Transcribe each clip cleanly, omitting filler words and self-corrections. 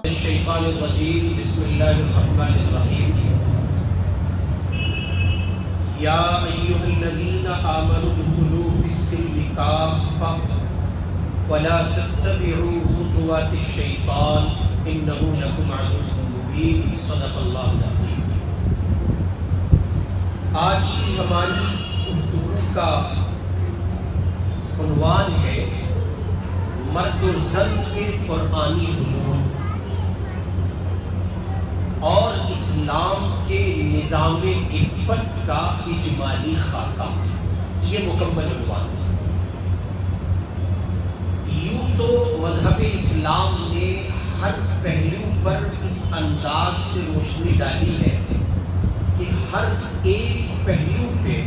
الشیطان الرجیم بسم اللہ الرحمن الرحیم یا ایہا الذین آمنوا ادخلوا فی السلم کافۃ ولا تتبعوا خطوات الشیطان انہ لکم عدو مبین صدق اللہ العظیم۔ آج کی ہماری گفتگو کا عنوان ہے مرد و زن کے قرآنی علوم اور اسلام کے نظام عفت کا اجمالی خاکہ۔ یہ مکمل عنوان ہے۔ یوں تو مذہب اسلام نے ہر پہلو پر اس انداز سے روشنی ڈالی ہے کہ ہر ایک پہلو پہ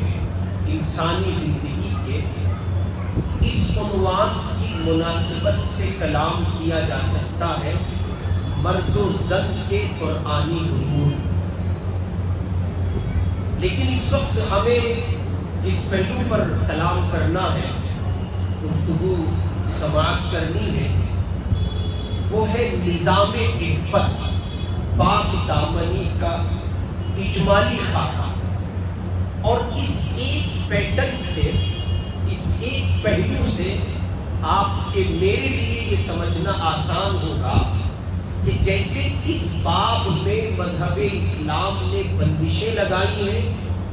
انسانی زندگی کے اس عنوان کی مناسبت سے کلام کیا جا سکتا ہے، مرد و زن کے قرآنی علوم۔ لیکن اس وقت ہمیں جس پہلو پر کلام کرنا ہے، گفتگو سماعت کرنی ہے، وہ ہے نظام عفت، پاک دامنی کا اجمالی خاکہ۔ اور اس ایک پیٹرن سے، اس ایک پہلو سے آپ کے میرے لیے یہ سمجھنا آسان ہوگا کہ جیسے اس باب میں مذہب اسلام نے بندشیں لگائی ہیں،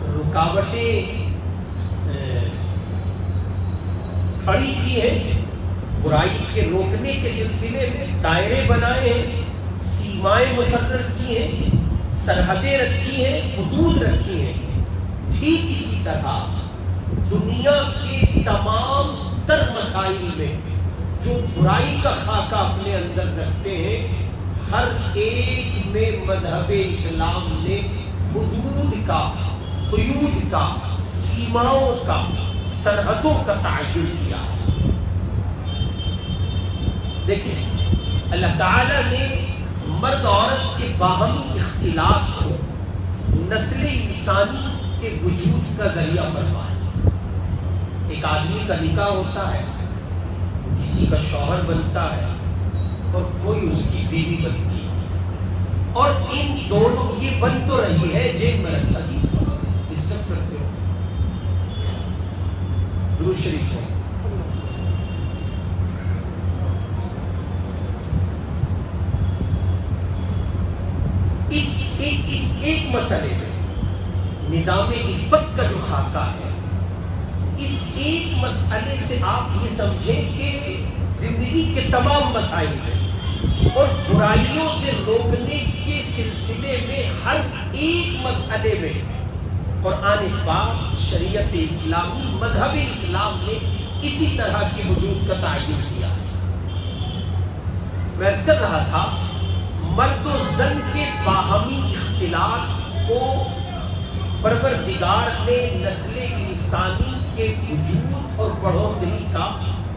رکاوٹیں کھڑی کی ہیں، برائی کے روکنے کے سلسلے میں دائرے بنائے ہیں، سیمائیں مقرر کی ہیں، سرحدیں رکھی ہیں، حدود رکھی ہیں، ٹھیک اسی طرح دنیا کے تمام تر مسائل میں جو برائی کا خاکہ اپنے اندر رکھتے ہیں، ہر ایک میں مذہب اسلام نے حدود کا، قیود کا، سیماؤں کا، سرحدوں کا تعین کیا ہے۔ دیکھیں، اللہ تعالیٰ نے مرد عورت کے باہمی اختلاط کو نسل انسانی کے وجود کا ذریعہ فرمایا۔ ایک آدمی کا نکاح ہوتا ہے، کسی کا شوہر بنتا ہے اور کوئی اس کی بیوی بنتی ہے، اور ان دونوں یہ بن تو رہی ہے جن میں رکھتا جی ڈسکس کرتے ہو درود شریف ہو۔ اس ایک مسئلے میں نظام عفت کا جو خاکہ ہے، اس ایک مسئلے سے آپ یہ سمجھیں کہ زندگی کے تمام مسائل میں اور برائیوں سے روکنے کے سلسلے میں ہر ایک مسئلے میں قرآن پاک، شریعت اسلامی، مذہب اسلام نے اسی طرح کی حدود کا تعین کیا ہے۔ میں عرض کر رہا تھا، مرد و زن کے باہمی اختلاط کو پروردگار نے نسل انسانی کے وجود اور بڑھوتری کا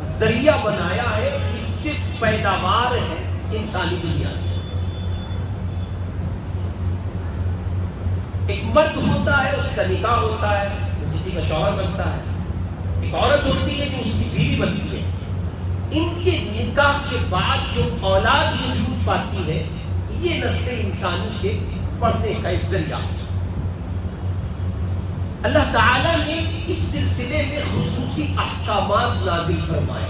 ذریعہ بنایا ہے، اس سے پیداوار ہے انسانی دنیا میں۔ ایک مرد ہوتا ہے، اس کا نکاح ہوتا ہے، وہ کسی کا شوہر بنتا ہے۔ ایک عورت ہوتی ہے جو اس کی بیوی بنتی ہے۔ ان کے نکاح کے بعد جو اولاد وجود پاتی ہے، یہ نسل انسانی کے بڑھنے کا ایک ذریعہ ہے۔ اللہ تعالیٰ نے اس سلسلے میں خصوصی احکامات نازل فرمائے،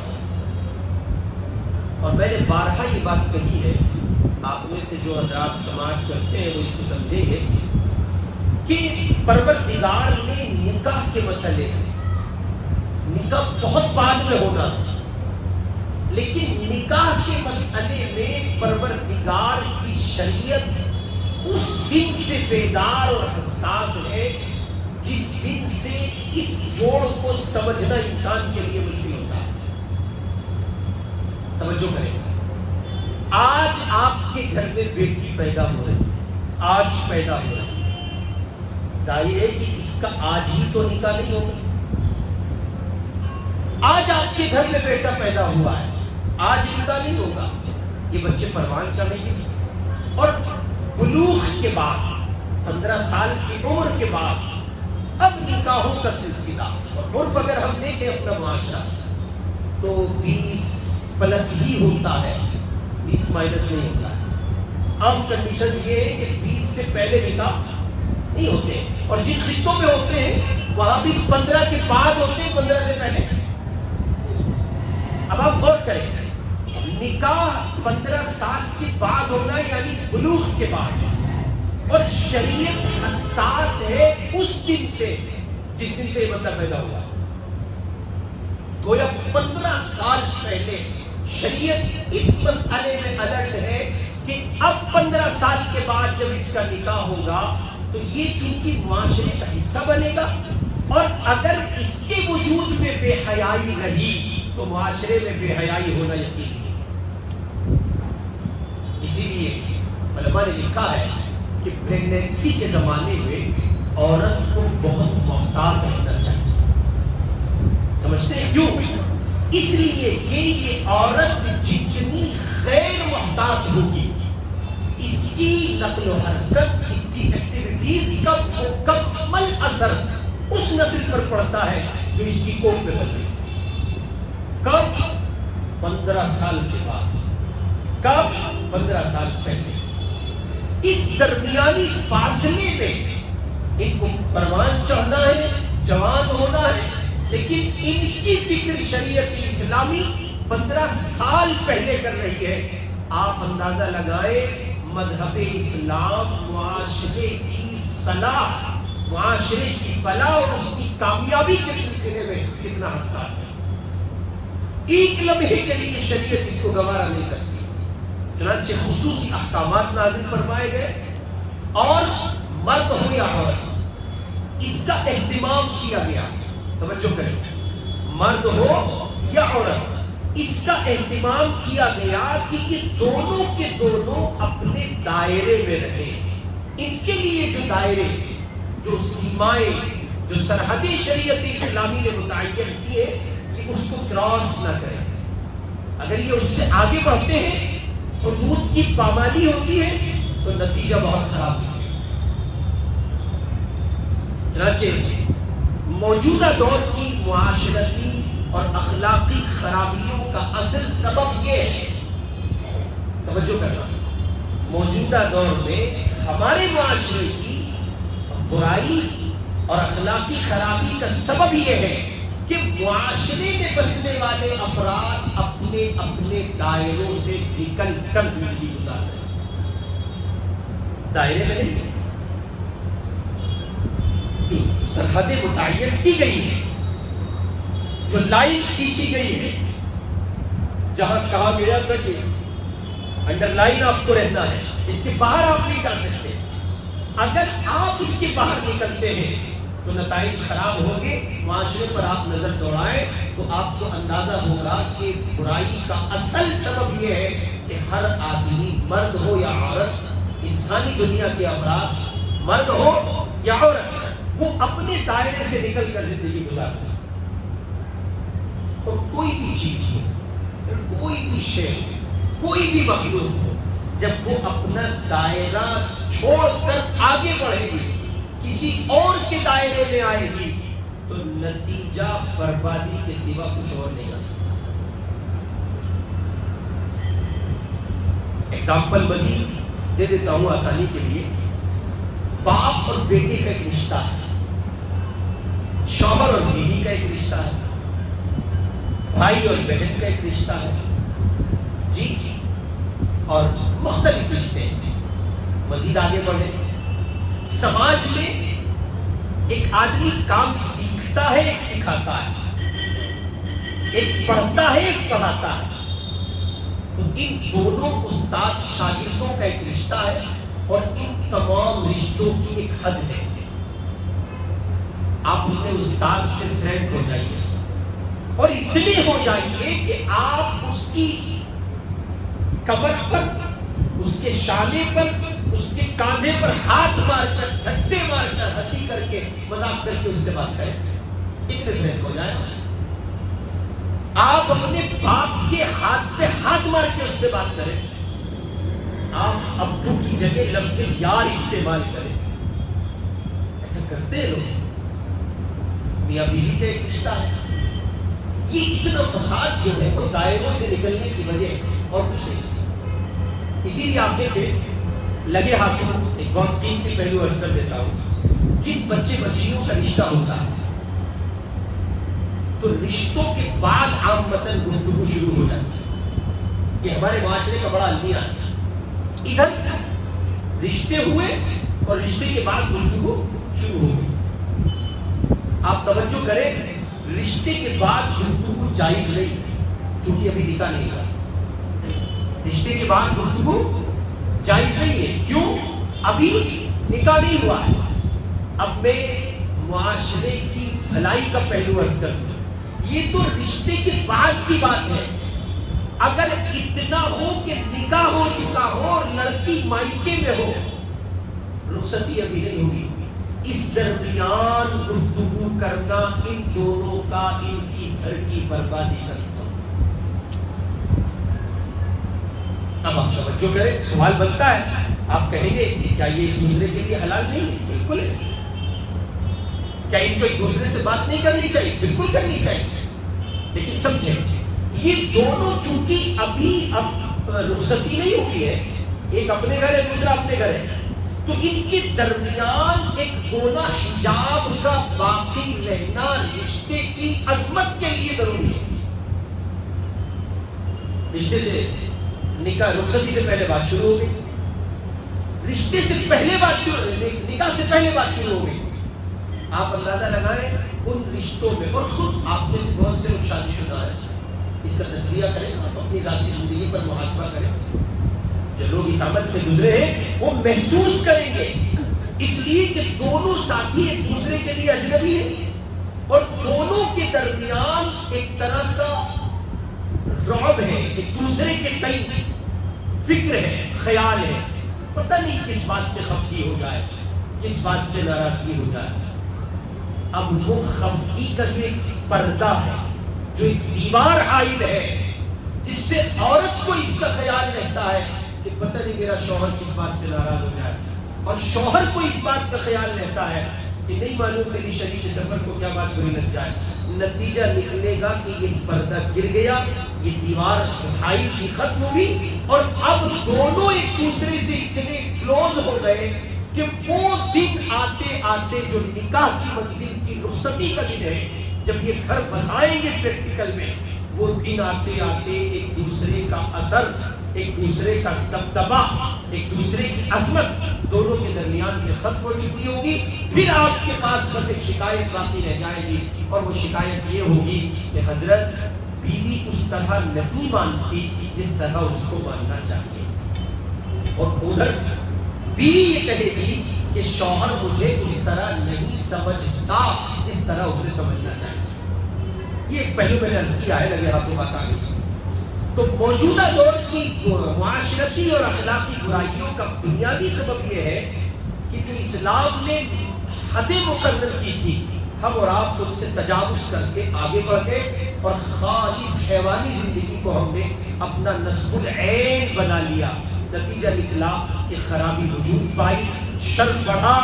اور میں نے بارہا یہ بات کہی ہے، آپ میں سے جو حضرات سماعت کرتے ہیں وہ اس کو سمجھیں گے کہ پروردگار نے نکاح کے مسئلے میں، نکاح بہت بعد میں ہونا تھا، لیکن نکاح کے مسئلے میں پروردگار کی شریعت اس دن سے بیدار اور حساس ہے جس دن سے اس جوڑ کو سمجھنا انسان کے لیے مشکل ہوتا ہے۔ توجہ کریں، آج آپ کے گھر میں بیٹی پیدا ہو رہی ہے، آج پیدا ہو رہی ہے، ظاہر ہے کہ اس کا آج ہی تو نکاح نہیں ہوگا۔ آج آپ کے گھر میں بیٹا پیدا ہوا ہے، آج نکاح نہیں ہوگا، یہ بچے پروان چڑھیں گے، اور بلوغ کے بعد 15 سال کی عمر کے بعد اب نکاحوں کا سلسلہ، اور عرف اگر ہم دیکھیں اپنا معاشرہ، تو 20 پلس ہی ہوتا ہے، 20 مائنس نہیں ہوتا ہے۔ عام کنڈیشن یہ ہے کہ 20 سے پہلے نکاح نہیں ہوتے، اور جن خطوں میں ہوتے ہیں وہاں بھی 15 کے بعد ہوتے ہیں، 15 سے پہلے۔ اب آپ غور کریں، نکاح 15 سال کے بعد ہونا یعنی بلوغ کے بعد، اور شریعت حساس ہے اس دن سے جس دن سے یہ مسئلہ پیدا ہوا۔ گویا 15 سال پہلے شریعت اس مسئلے میں الرٹ ہے کہ اب 15 سال کے بعد جب اس کا نکاح ہوگا تو یہ چونکہ معاشرے کا حصہ بنے گا، اور اگر اس کے وجود میں بے حیائی رہی تو معاشرے میں بے حیائی ہونا یقینی ہے۔ اسی لیے علماء نے لکھا ہے کہ پریگنینسی کے زمانے میں عورت کو بہت محتاط رہنا چاہیے۔ سمجھتے ہیں کیوں؟ اس لیے کہ یہ عورت جتنی غیر محتاط ہوگی، اس کی نقل و حرکت، اس کی ایکٹیویٹیز کا مکمل اثر اس نسل پر پڑتا ہے جو اس کی قوم پہ بن گئی۔ کب؟ 15 سال کے بعد۔ کب؟ 15 سال پہلے۔ اس درمیانی فاصلے میں ان کو پروان چڑھنا ہے، جوان ہونا ہے، لیکن ان کی فکر شریعت اسلامی 15 سال پہلے کر رہی ہے۔ آپ اندازہ لگائیں مذہب اسلام معاشرے کی صلاح، معاشرے کی فلاح اور اس کی کامیابی کے سلسلے میں کتنا حساس ہے۔ ایک لمحے کے لیے شریعت اس کو گوارا نہیں کرتی، چنانچہ خصوصی احکامات نازل فرمائے گئے، اور مرد ہو یا عورت اس کا اہتمام کیا گیا۔ توجہ کریں، مرد ہو یا عورت اس کا اہتمام کیا گیا کہ یہ دونوں کے دونوں اپنے دائرے میں رہیں۔ ان کے لیے جو دائرے، جو سیمائیں، جو سرحدیں شریعت اسلامی نے متعین کی ہے، کہ اس کو کراس نہ کریں۔ اگر یہ اس سے آگے بڑھتے ہیں، حدود کی پامالی ہوتی ہے، تو نتیجہ بہت خراب ہوتا ہے۔ چنانچہ موجودہ دور کی معاشرتی اور اخلاقی خرابیوں کا اصل سبب یہ ہے، توجہ کرنا، موجودہ دور میں ہمارے معاشرے کی برائی اور اخلاقی خرابی کا سبب یہ ہے کہ معاشرے میں بسنے والے افراد اپنے اپنے دائروں سے نکل کر زندگی گزار رہے ہیں۔ دائرے میں نہیں، سرحدیں متعین کی گئی ہیں، جو لائن کھینچی گئی ہے، جہاں کہا گیا تھا کہ انڈر لائن آپ کو رہنا ہے، اس کے باہر آپ نہیں جا سکتے۔ اگر آپ اس کے باہر نکلتے ہیں تو نتائج خراب ہوں گے۔ معاشرے پر آپ نظر دوڑائیں تو آپ کو اندازہ ہوگا کہ برائی کا اصل سبب یہ ہے کہ ہر آدمی، مرد ہو یا عورت، انسانی دنیا کے افراد، مرد ہو یا عورت، وہ اپنے دائرے سے نکل کر زندگی گزارتے ہیں۔ اور کوئی بھی چیز ہو، کوئی بھی شے ہو، کوئی بھی مخلوق ہو، جب وہ اپنا دائرہ چھوڑ کر آگے بڑھے گی، کسی اور کے دائرے میں آئے گی، تو نتیجہ بربادی کے سوا کچھ اور نہیں آ سکتا۔ ایگزامپل مزید دے دیتا ہوں آسانی کے لیے۔ باپ اور بیٹے کا ایک رشتہ ہے، شوہر اور بیوی کا ایک رشتہ ہے، بھائی اور بہن کا ایک رشتہ ہے، جی اور مختلف رشتے ہیں۔ مزید آگے بڑھے، سماج میں ایک آدمی کام سیکھتا ہے، ایک سکھاتا ہے، ایک پڑھتا ہے، ایک پڑھاتا ہے، تو ان دونوں استاد شاگردوں کا ایک رشتہ ہے، اور ان تمام رشتوں کی ایک حد ہے۔ آپ اپنے استاد سے فرینڈ ہو جائیے، اور اتنے ہو جائیے کہ آپ اس کی کمر پر، اس کے شانے پر، اس کے کاندھے پر ہاتھ مار کر، ٹھٹے مار کر، ہنسی کر کے، مذاق کر کے اس سے بات کریں، اتنے فرینڈ ہو جائیں۔ آپ اپنے باپ کے ہاتھ پہ ہاتھ مار کے اس سے بات کریں، آپ ابو کی جگہ لفظ یار استعمال کریں۔ ایسا کرتے ہیں لوگ۔ میاں بیوی کا ایک رشتہ ہے، یہ اتنا فساد جو ہے وہ دائروں سے نکلنے کی وجہ اور کچھ نہیں. اسی لیے آپ دیکھیں لگے ہاتھوں ایک بہت قیمتی پہلو عرض کر دیتا ہوں. جن بچے بچیوں کا رشتہ ہوتا ہے تو رشتوں کے بعد عامتاً گفتگو شروع ہو جاتی ہے. یہ ہمارے معاشرے کا بڑا المیہ ہے. ادھر رشتے ہوئے اور رشتے کے بعد گفتگو شروع ہو گئی. آپ توجہ کریں, رشتے کے بعد گفتگو جائز نہیں ہے چونکہ ابھی نکاح نہیں ہوا. رشتے کے بعد گفتگو جائز نہیں ہے. کیوں؟ ابھی نکاح نہیں ہوا ہے. اب میں معاشرے کی بھلائی کا پہلو عرض کر سکتا. یہ تو رشتے کے بعد کی بات ہے. اگر اتنا ہو کہ نکاح ہو چکا ہو اور لڑکی مائکے میں ہو, رخصتی ابھی نہیں ہوگی, اس درمیان گفتگو کرنا ان دونوں کا, ان کی گھر کی بربادی کا سبب. اب آپ توجہ کریں, سوال بنتا ہے, آپ کہیں گے کیا یہ ایک دوسرے کے لیے حلال نہیں ہے؟ بالکل ہے. کیا ان کو ایک دوسرے سے بات نہیں کرنی چاہیے؟ بالکل کرنی چاہیے. لیکن سمجھیں, یہ دونوں چونکہ ابھی اب رخصتی نہیں ہوئی ہے, ایک اپنے گھر ہے دوسرا اپنے گھر ہے, تو ان کے درمیان ایک گونا حجاب کا باقی رہنا رشتے کی عظمت کے لیے ضروری ہے. رشتے سے نکاح, رخصتی سے پہلے بات شروع ہو گئی, رشتے سے پہلے بات شروع, نکاح سے پہلے بات شروع ہو گئی. آپ اندازہ لگائیں ان رشتوں میں, اور خود آپ میں سے بہت سے لوگ شادی شدہ ہیں, اس کا تجزیہ کریں, آپ اپنی ذاتی زندگی پر محاسبہ کریں. جو لوگ اس عمل سے گزرے ہیں وہ محسوس کریں گے, اس لیے کہ دونوں ساتھی ایک دوسرے کے لیے اجنبی ہیں اور دونوں کے درمیان ایک طرح کا رعب ہے, ایک دوسرے کے تئیں فکر ہے, خیال ہے. پتہ نہیں کس بات سے خفگی ہو جائے, کس بات سے ناراضگی ہو جائے. اب وہ خفگی کا جو ایک پردہ ہے, جو ایک دیوار حائل ہے, جس سے عورت کو اس کا خیال رہتا ہے کہ پتہ نہیں میرا شوہر کس بات سے ناراض ہو جائے, اور شوہر کو اس بات کا خیال رہتا ہے کہ نہیں معلوم میری شریک سفر کو کیا بات بری لگ جائے. نتیجہ نکلے گا کہ یہ پردہ گر گیا, یہ دیوار حائل بھی ختم ہوئی, اور اب دونوں ایک دوسرے سے اتنے کلوز ہو گئے کہ وہ دن آتے آتے جو نکاح کی منزل کی رخصتی کا دن ہے, جب یہ گھر بسائیں گے پریکٹیکل میں, وہ دن آتے آتے ایک دوسرے کا اثر, ایک دوسرے کا دبدبا, ایک دوسرے کی عظمت دونوں کے درمیان سے ختم ہو چکی ہوگی. پھر آپ کے پاس بس ایک شکایت باقی رہ جائے گی, اور وہ شکایت یہ ہوگی کہ حضرت بیوی اس طرح نہیں مانتی جس طرح اس کو ماننا چاہیے, اور ادھر بیوی یہ کہے گی کہ شوہر مجھے اس طرح نہیں سمجھتا جس طرح اسے سمجھنا چاہیے. یہ ایک پہلو میں نے عرض کیا ہے, لگے آپ کو بات آ گئی. تو موجودہ دور کی معاشرتی اور اخلاقی برائیوں کا بنیادی سبب یہ ہے کہ جو اسلام نے حدیں مقرر کی تھی, ہم اور آپ ان سے تجاوز کر کے آگے بڑھ گئے, اور خالص حیوانی زندگی کو ہم نے اپنا نصب العین بنا لیا. نتیجہ نکلا کہ خرابی وجود پائی, شر بڑھا,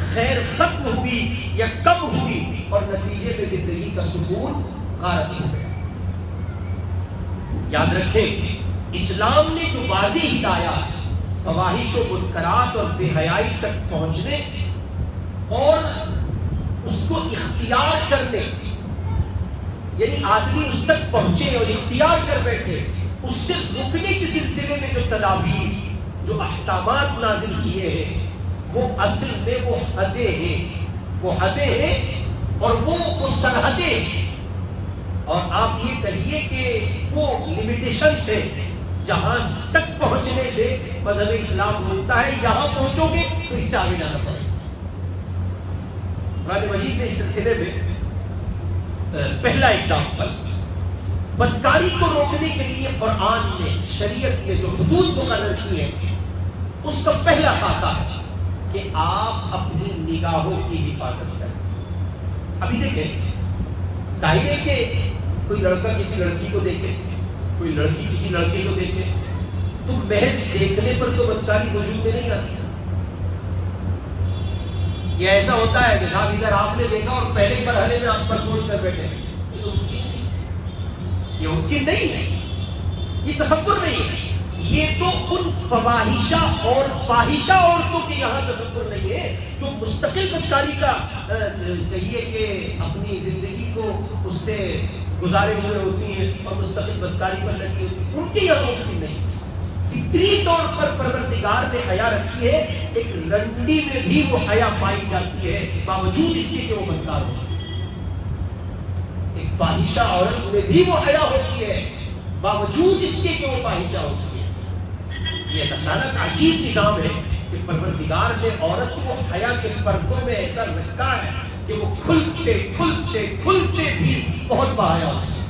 خیر ختم ہوئی یا کم ہوئی, اور نتیجے میں زندگی کا سکون غارت ہو گیا. یاد رکھیں, اسلام نے جو واضح ہدایات فواحش و منکرات اور بے حیائی تک پہنچنے اور اس کو اختیار کرنے, یعنی آدمی اس تک پہنچے اور اختیار کر بیٹھے, اس سے رکنے کے سلسلے میں جو تدابیر, جو احکامات نازل کیے ہیں, وہ اصل میں وہ حدیں ہیں, وہ حدیں ہیں اور وہ سرحدیں ہیں. اور آپ یہ کہیے کہ وہ لمیٹیشن سے, جہاں تک پہنچنے سے مذہب اسلام ہوتا ہے, یہاں پہنچو گے تو اس سے آگے جانا پڑے گا. قرآن مجید نے اس سلسلے میں پہلا اگزامپل, بدکاری کو روکنے کے لیے قرآن نے, شریعت نے جو حدود مقرر کی ہیں, اس کا پہلا خاکہ ہے کہ آپ اپنی نگاہوں کی حفاظت کریں. ابھی دیکھیں, ظاہر ہے کہ کوئی لڑکا کسی لڑکی کو دیکھے, کوئی لڑکی کسی لڑکے کو دیکھے, تو محض دیکھنے پر تو بدکاری وجود میں نہیں آتی. یہ ایسا ہوتا ہے کہ صاحب ادھر آپ نے دیکھا اور پہلے ہی مرحلے میں آپ پر پوچھ کر بیٹھے, یہ تو ممکن نہیں. یہ ممکن نہیں ہے، یہ تصور نہیں ہے. یہ تو ان فواحشہ اور فاحشہ عورتوں کے یہاں تصور نہیں ہے جو مستقل بدکاری کا کہیے کہ اپنی زندگی کو اس سے گزارے ہوئے ہوتی ہیں اور مستقل بدکاری پر لگی ہوتی ہیں، ان کے یہاں ممکن نہیں. فطری طور پر پروردگار نے حیا رکھی ہے، ایک رنڈی میں بھی وہ حیا پائی جاتی ہے باوجود اس کے کہ وہ بدکار ہوتی ہے. ایک فاحشہ عورت میں بھی وہ حیا ہوتی ہے باوجود اس کے کہ وہ فاحشہ ہوتی ہے. یہ اللہ تعالیٰ کا عجیب نظام ہے کہ پروردگار نے عورت کو حیا کے پردوں میں ایسا رکھا ہے کہ وہ کھلتے کھلتے کھلتے بھی بہت باحیا ہوتی ہے.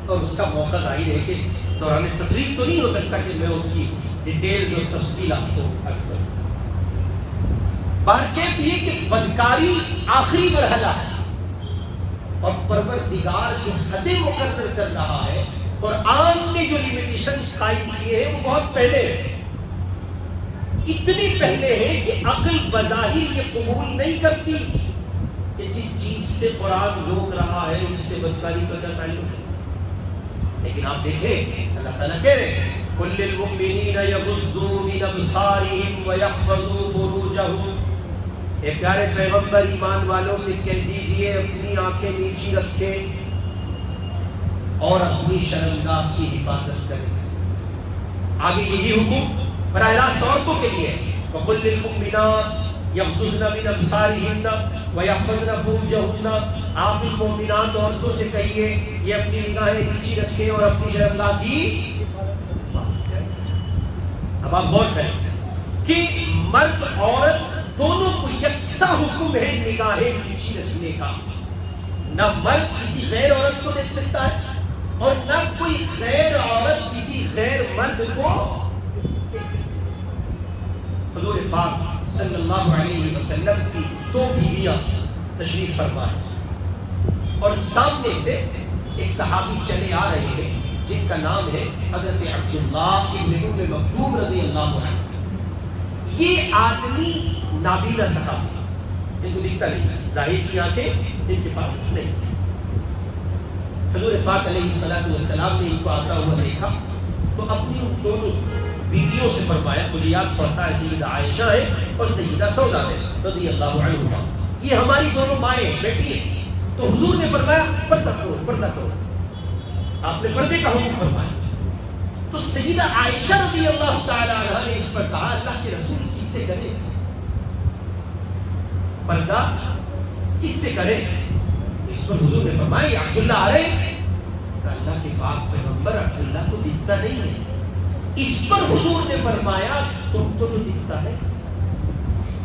اور اس کا موقع ظاہر ہے کہ دوران تقریر تو نہیں ہو سکتا کہ میں اس کی ڈیٹیلز اور تفصیلات کو عرض کر سکوں. بہرکیف یہ کہ بدکاری آخری مرحلہ ہے اور پروردگار جو حدیں مقرر کر رہا ہے اور قرآن نے جو لیمیٹیشنز قائم کیے ہیں وہ بہت پہلے ہیں. اتنی پہلے ہے کہ عقل بظاہر یہ قبول نہیں کرتی کہ جس چیز سے قرآن روک رہا ہے اس سے بدکاری کا کیا تعلق ہے. لیکن آپ دیکھیں اللہ تعالیٰ کہہ رہے ہیں قُلْ لِلْمُؤْمِنِينَ يَغُضُّوا مِنْ أَبْصَارِهِمْ وَيَحْفَظُوا فُرُوجَهُمْ. اے پیارے پیغمبر ایمان والوں سے کہہ دیجئے اپنی آنکھیں نیچی رکھیں اور اپنی شرمگاہ کی حفاظت کریں. آگے یہی حکم براہ راست عورتوں کے لیے وَقُلْ لِلْمُؤْمِنَاتِ يَغْضُضْنَ مِنْ أَبْصَارِهِنَّ وَيَحْفَظْنَ فُرُوجَهُنَّ. آپ ان مومنات عورتوں سے کہیے یہ اپنی نگاہیں نیچی رکھیں اور اپنی شرمگاہ کی حفاظت کریں. اب آپ غور کریں کہ مرد عورت دونوں کو یکساں حکم ہے نگاہیں نیچی رکھنے کا. نہ مرد کسی غیر عورت کو دیکھ سکتا ہے اور نہ کوئی غیر عورت کسی غیر مرد کو دیکھ سکتی. حضور پاک صلی اللہ علیہ وسلم کی دو بیویاں تشریف فرما ہے اور سامنے سے ایک صحابی چلے آ رہے ہیں جن کا نام ہے حضرت عبداللہ ابن ام مکتوم رضی اللہ عنہ. یہ آدمی نابینا صحابی، ان کو دکھتا نہیں، ظاہر کی آنکھیں ان کے پاس نہیں. حضور پاک علیہ الصلوۃ والسلام نے ان کو آتا ہوا دیکھا تو اپنی ان دونوں بیویوں سے فرمایا، مجھے یاد پڑتا ہے سیدہ عائشہ ہے اور سیدہ سودا ہے رضی اللہ عنہما، یہ ہماری دونوں مائیں ہیں، بیٹی ہیں. تو حضور نے فرمایا پردہ کرو پردہ کرو. آپ نے پردے کا حکم فرمایا. تو سیدہ عائشہ رضی اللہ تعالی عنہا نے اس پر کہا اللہ کے رسول کس سے کرے پردہ، کس سے کرے؟ اس پر حضور نے فرمایا یہ عبداللہ آ رہے کہ اللہ کے پاک پیغمبر عبداللہ کو دکھتا نہیں ہے. اس پر حضور نے فرمایا تم کو تو دکھتا ہے.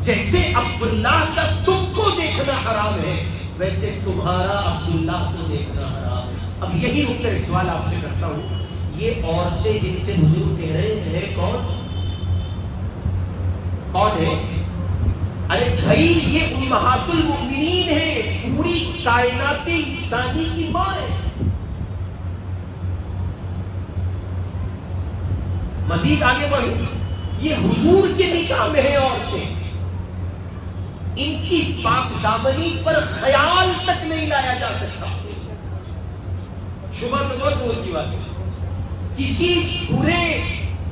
جیسے عبداللہ کا تم کو دیکھنا حرام ہے ویسے تمہارا عبداللہ کو دیکھنا حرام ہے. اب یہی رک کر ایک سوال آپ سے کرتا ہوں، یہ عورتیں جن سے حضور کہہ رہے ہیں کون ہے؟ ارے بھائی یہ امہات المؤمنین ہے، پوری کائنات انسانی کی ماں ہے. مزید آگے بڑھیں، یہ حضور کے نکاح میں ہے عورتیں، ان کی پاک دامنی پر خیال تک نہیں لایا جا سکتا. شبہ تو بہت دور کی بات ہے، کسی برے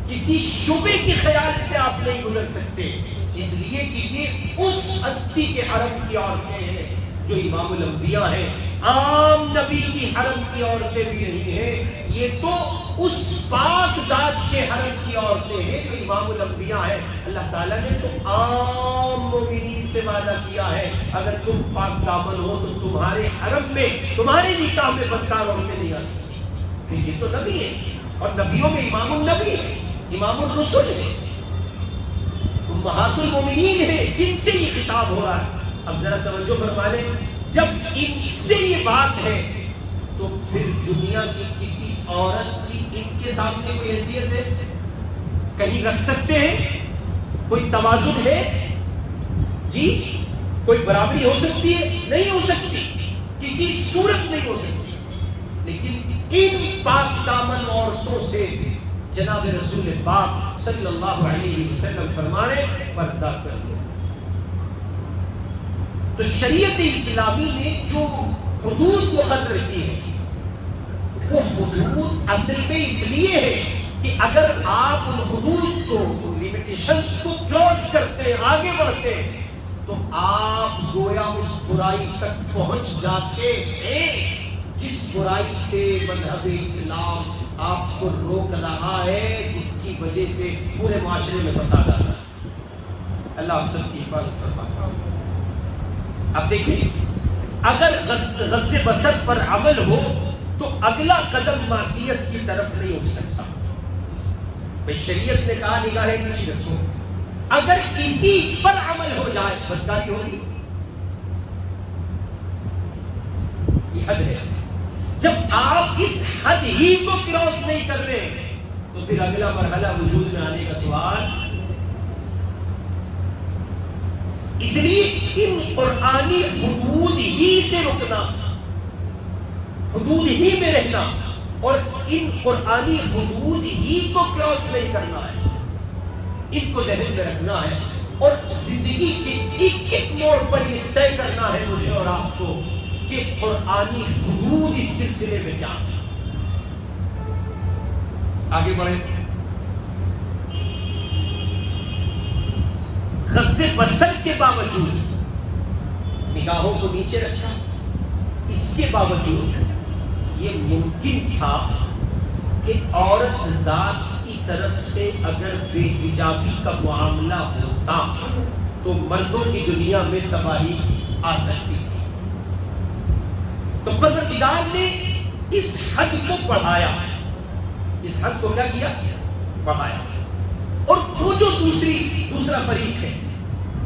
کسی شبے کے خیال سے آپ نہیں گزر سکتے، اس لیے کہ یہ اس ہستی کے حرم کی عورتیں ہیں جو امام الانبیاء ہیں. عام نبی کی حرم کی عورتیں بھی نہیں ہیں، یہ تو اس پاک ذات کے حرم کی عورتیں ہیں جو امام الانبیاء ہیں. اللہ تعالیٰ نے تو عام مومنین سے وعدہ کیا ہے اگر تم پاک دامن ہو تو تمہارے حرم میں تمہارے نکاح میں بدکار عورتیں نہیں آ سکتی. پھر یہ تو نبی ہے اور نبیوں میں امام النبی ہے، امام الرسل ہے، امہات المومنین ہے جن سے یہ خطاب ہو رہا ہے. اب ذرا توجہ فرما لیں، جب ان سے یہ بات ہے تو پھر دنیا کی کسی عورت کی ان کے سامنے کوئی حیثیت ہے؟ کہیں رکھ سکتے ہیں؟ کوئی توازن ہے؟ جی کوئی برابری ہو سکتی ہے؟ نہیں ہو سکتی، کسی صورت نہیں ہو سکتی. لیکن ان پاک دامن عورتوں سے جناب رسول پاک صلی اللہ علیہ وسلم فرمانے پردہ کر لو. تو شریعت اسلامی نے جو حدود مقرر کی ہے حدود اصل میں اس لیے ہے کہ اگر آپ ان حدود کو، لیمیٹیشنز کو کراس کرتے ہیں، آگے بڑھتے ہیں، تو آپ گویا اس برائی تک پہنچ جاتے ہیں جس برائی سے مذہب اسلام آپ کو روک رہا ہے، جس کی وجہ سے پورے معاشرے میں فساد آ رہا ہے۔ اللہ آپ سب کی حفاظت فرمائے۔ اب دیکھیں، اگر غض بصر پر عمل ہو تو اگلا قدم معصیت کی طرف نہیں اٹھ سکتا۔ بھئی شریعت نے کہا نگاہیں نیچی رکھو، اگر اسی پر عمل ہو جائے بدکاری ہوگی، یہ حد ہے۔ جب آپ اس حد ہی کو کراس نہیں کر رہے تو پھر اگلا مرحلہ وجود میں آنے کا سوال۔ اس لیے ان قرآنی حدود ہی سے رکنا، حدود ہی میں رہنا اور ان قرآنی حدود ہی کو کراس نہیں کرنا ہے، ان کو ذہن میں رکھنا ہے، اور زندگی کے ایک ایک موڑ پر یہ طے کرنا ہے مجھے اور آپ کو کہ قرآنی حدود اس سلسلے میں کیا ہے۔ آگے بڑھیں۔ غض بصر کے باوجود نگاہوں کو نیچے رکھا، اس کے باوجود یہ ممکن تھا کہ عورت ذات کی طرف سے اگر بے حجابی کا معاملہ ہوتا تو مردوں کی دنیا میں تباہی آ سکتی تھی۔ تو پروردگار نے اس حد کو بڑھایا، اس حد کو کیا کیا؟ بڑھایا۔ اور وہ جو دوسرا فریق ہے،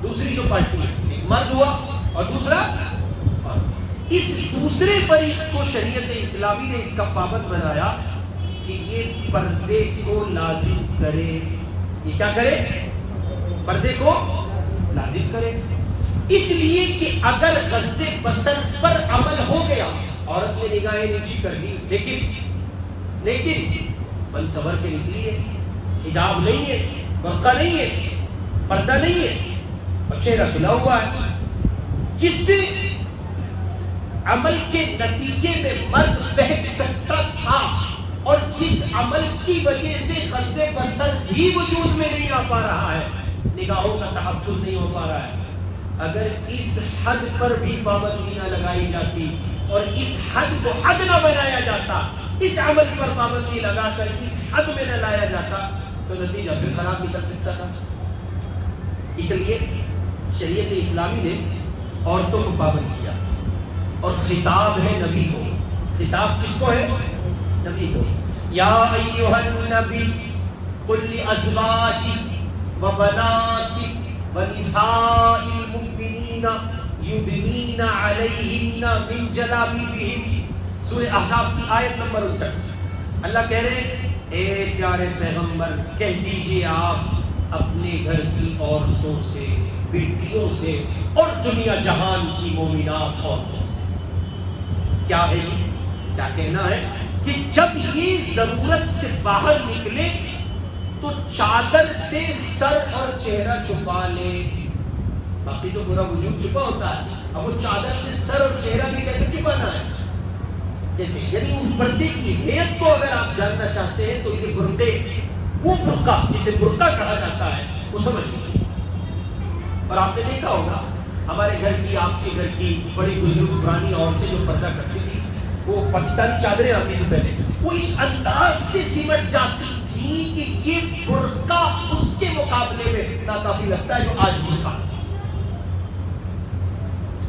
دوسری جو پارٹی ہے، ایک مرد ہوا اور دوسرا عورت، اس دوسرے فریق کو شریعت اسلامی نے اس کا پابند بنایا کہ یہ پردے کو لازم کرے۔ یہ کیا کرے؟ پردے کو لازم کرے۔ اس لیے کہ اگر غض بصر پر عمل ہو گیا، عورت نے نگاہیں نیچی کر دی، لیکن بن سنور کے نکلی ہے، حجاب نہیں ہے، برقع نہیں ہے، پردہ نہیں ہے، اور چہرہ کھلا ہوا ہے، جس سے عمل کے نتیجے میں مرد بہک سکتا تھا، اور جس عمل کی وجہ سے غض بصر بھی وجود میں نہیں آ پا رہا ہے، نگاہوں کا تحفظ نہیں ہو پا رہا ہے۔ اگر اس حد پر بھی پابندی نہ لگائی جاتی اور اس حد کو حد نہ بنایا جاتا، اس عمل پر پابندی لگا کر اس حد میں نہ لایا جاتا تو نتیجہ پھر خراب نکل سکتا تھا۔ اس لیے شریعت اسلامی نے عورتوں کو پابند کیا، اور خطاب ہے نبی کو۔ خطاب کس کو ہے؟ نبی کو۔ یا ایھا النبی قل لازواجک وبناتک ونساء المؤمنین یدنین علیہن من جلابیبہن۔ سورہ احزاب کی آیت نمبر 59۔ اللہ کہہ رہے ہیں اے پیارے پیغمبر کہہ دیجئے آپ اپنے گھر کی عورتوں سے، بیٹیوں سے، اور دنیا جہان کی مومنات عورتوں سے۔ کیا ہے جی؟ کیا کہنا ہے کہ جب یہ ضرورت سے باہر نکلے تو چادر سے سر اور چہرہ چھپا لے، باقی تو پورا وجود چھپا ہوتا ہے، اب وہ چادر سے سر اور چہرہ بھی کیسے چھپانا ہے؟ جیسے یعنی اس پردے کی حیت کو اگر آپ جاننا چاہتے ہیں تو یہ برقع، وہ برقع جسے برقع کہا جاتا ہے، وہ سمجھ لیجیے۔ اور آپ نے دیکھا ہوگا ہمارے گھر کی، آپ کے گھر کی بڑی بزرگ پرانی عورتیں جو پردہ کرتی تھی، وہ پاکستانی چادریں آتی تھی پہلے، وہ اس انداز سے سمٹ جاتی تھی کہ یہ برقع اس کے مقابلے میں ناکافی لگتا ہے جو آج بھی تھا۔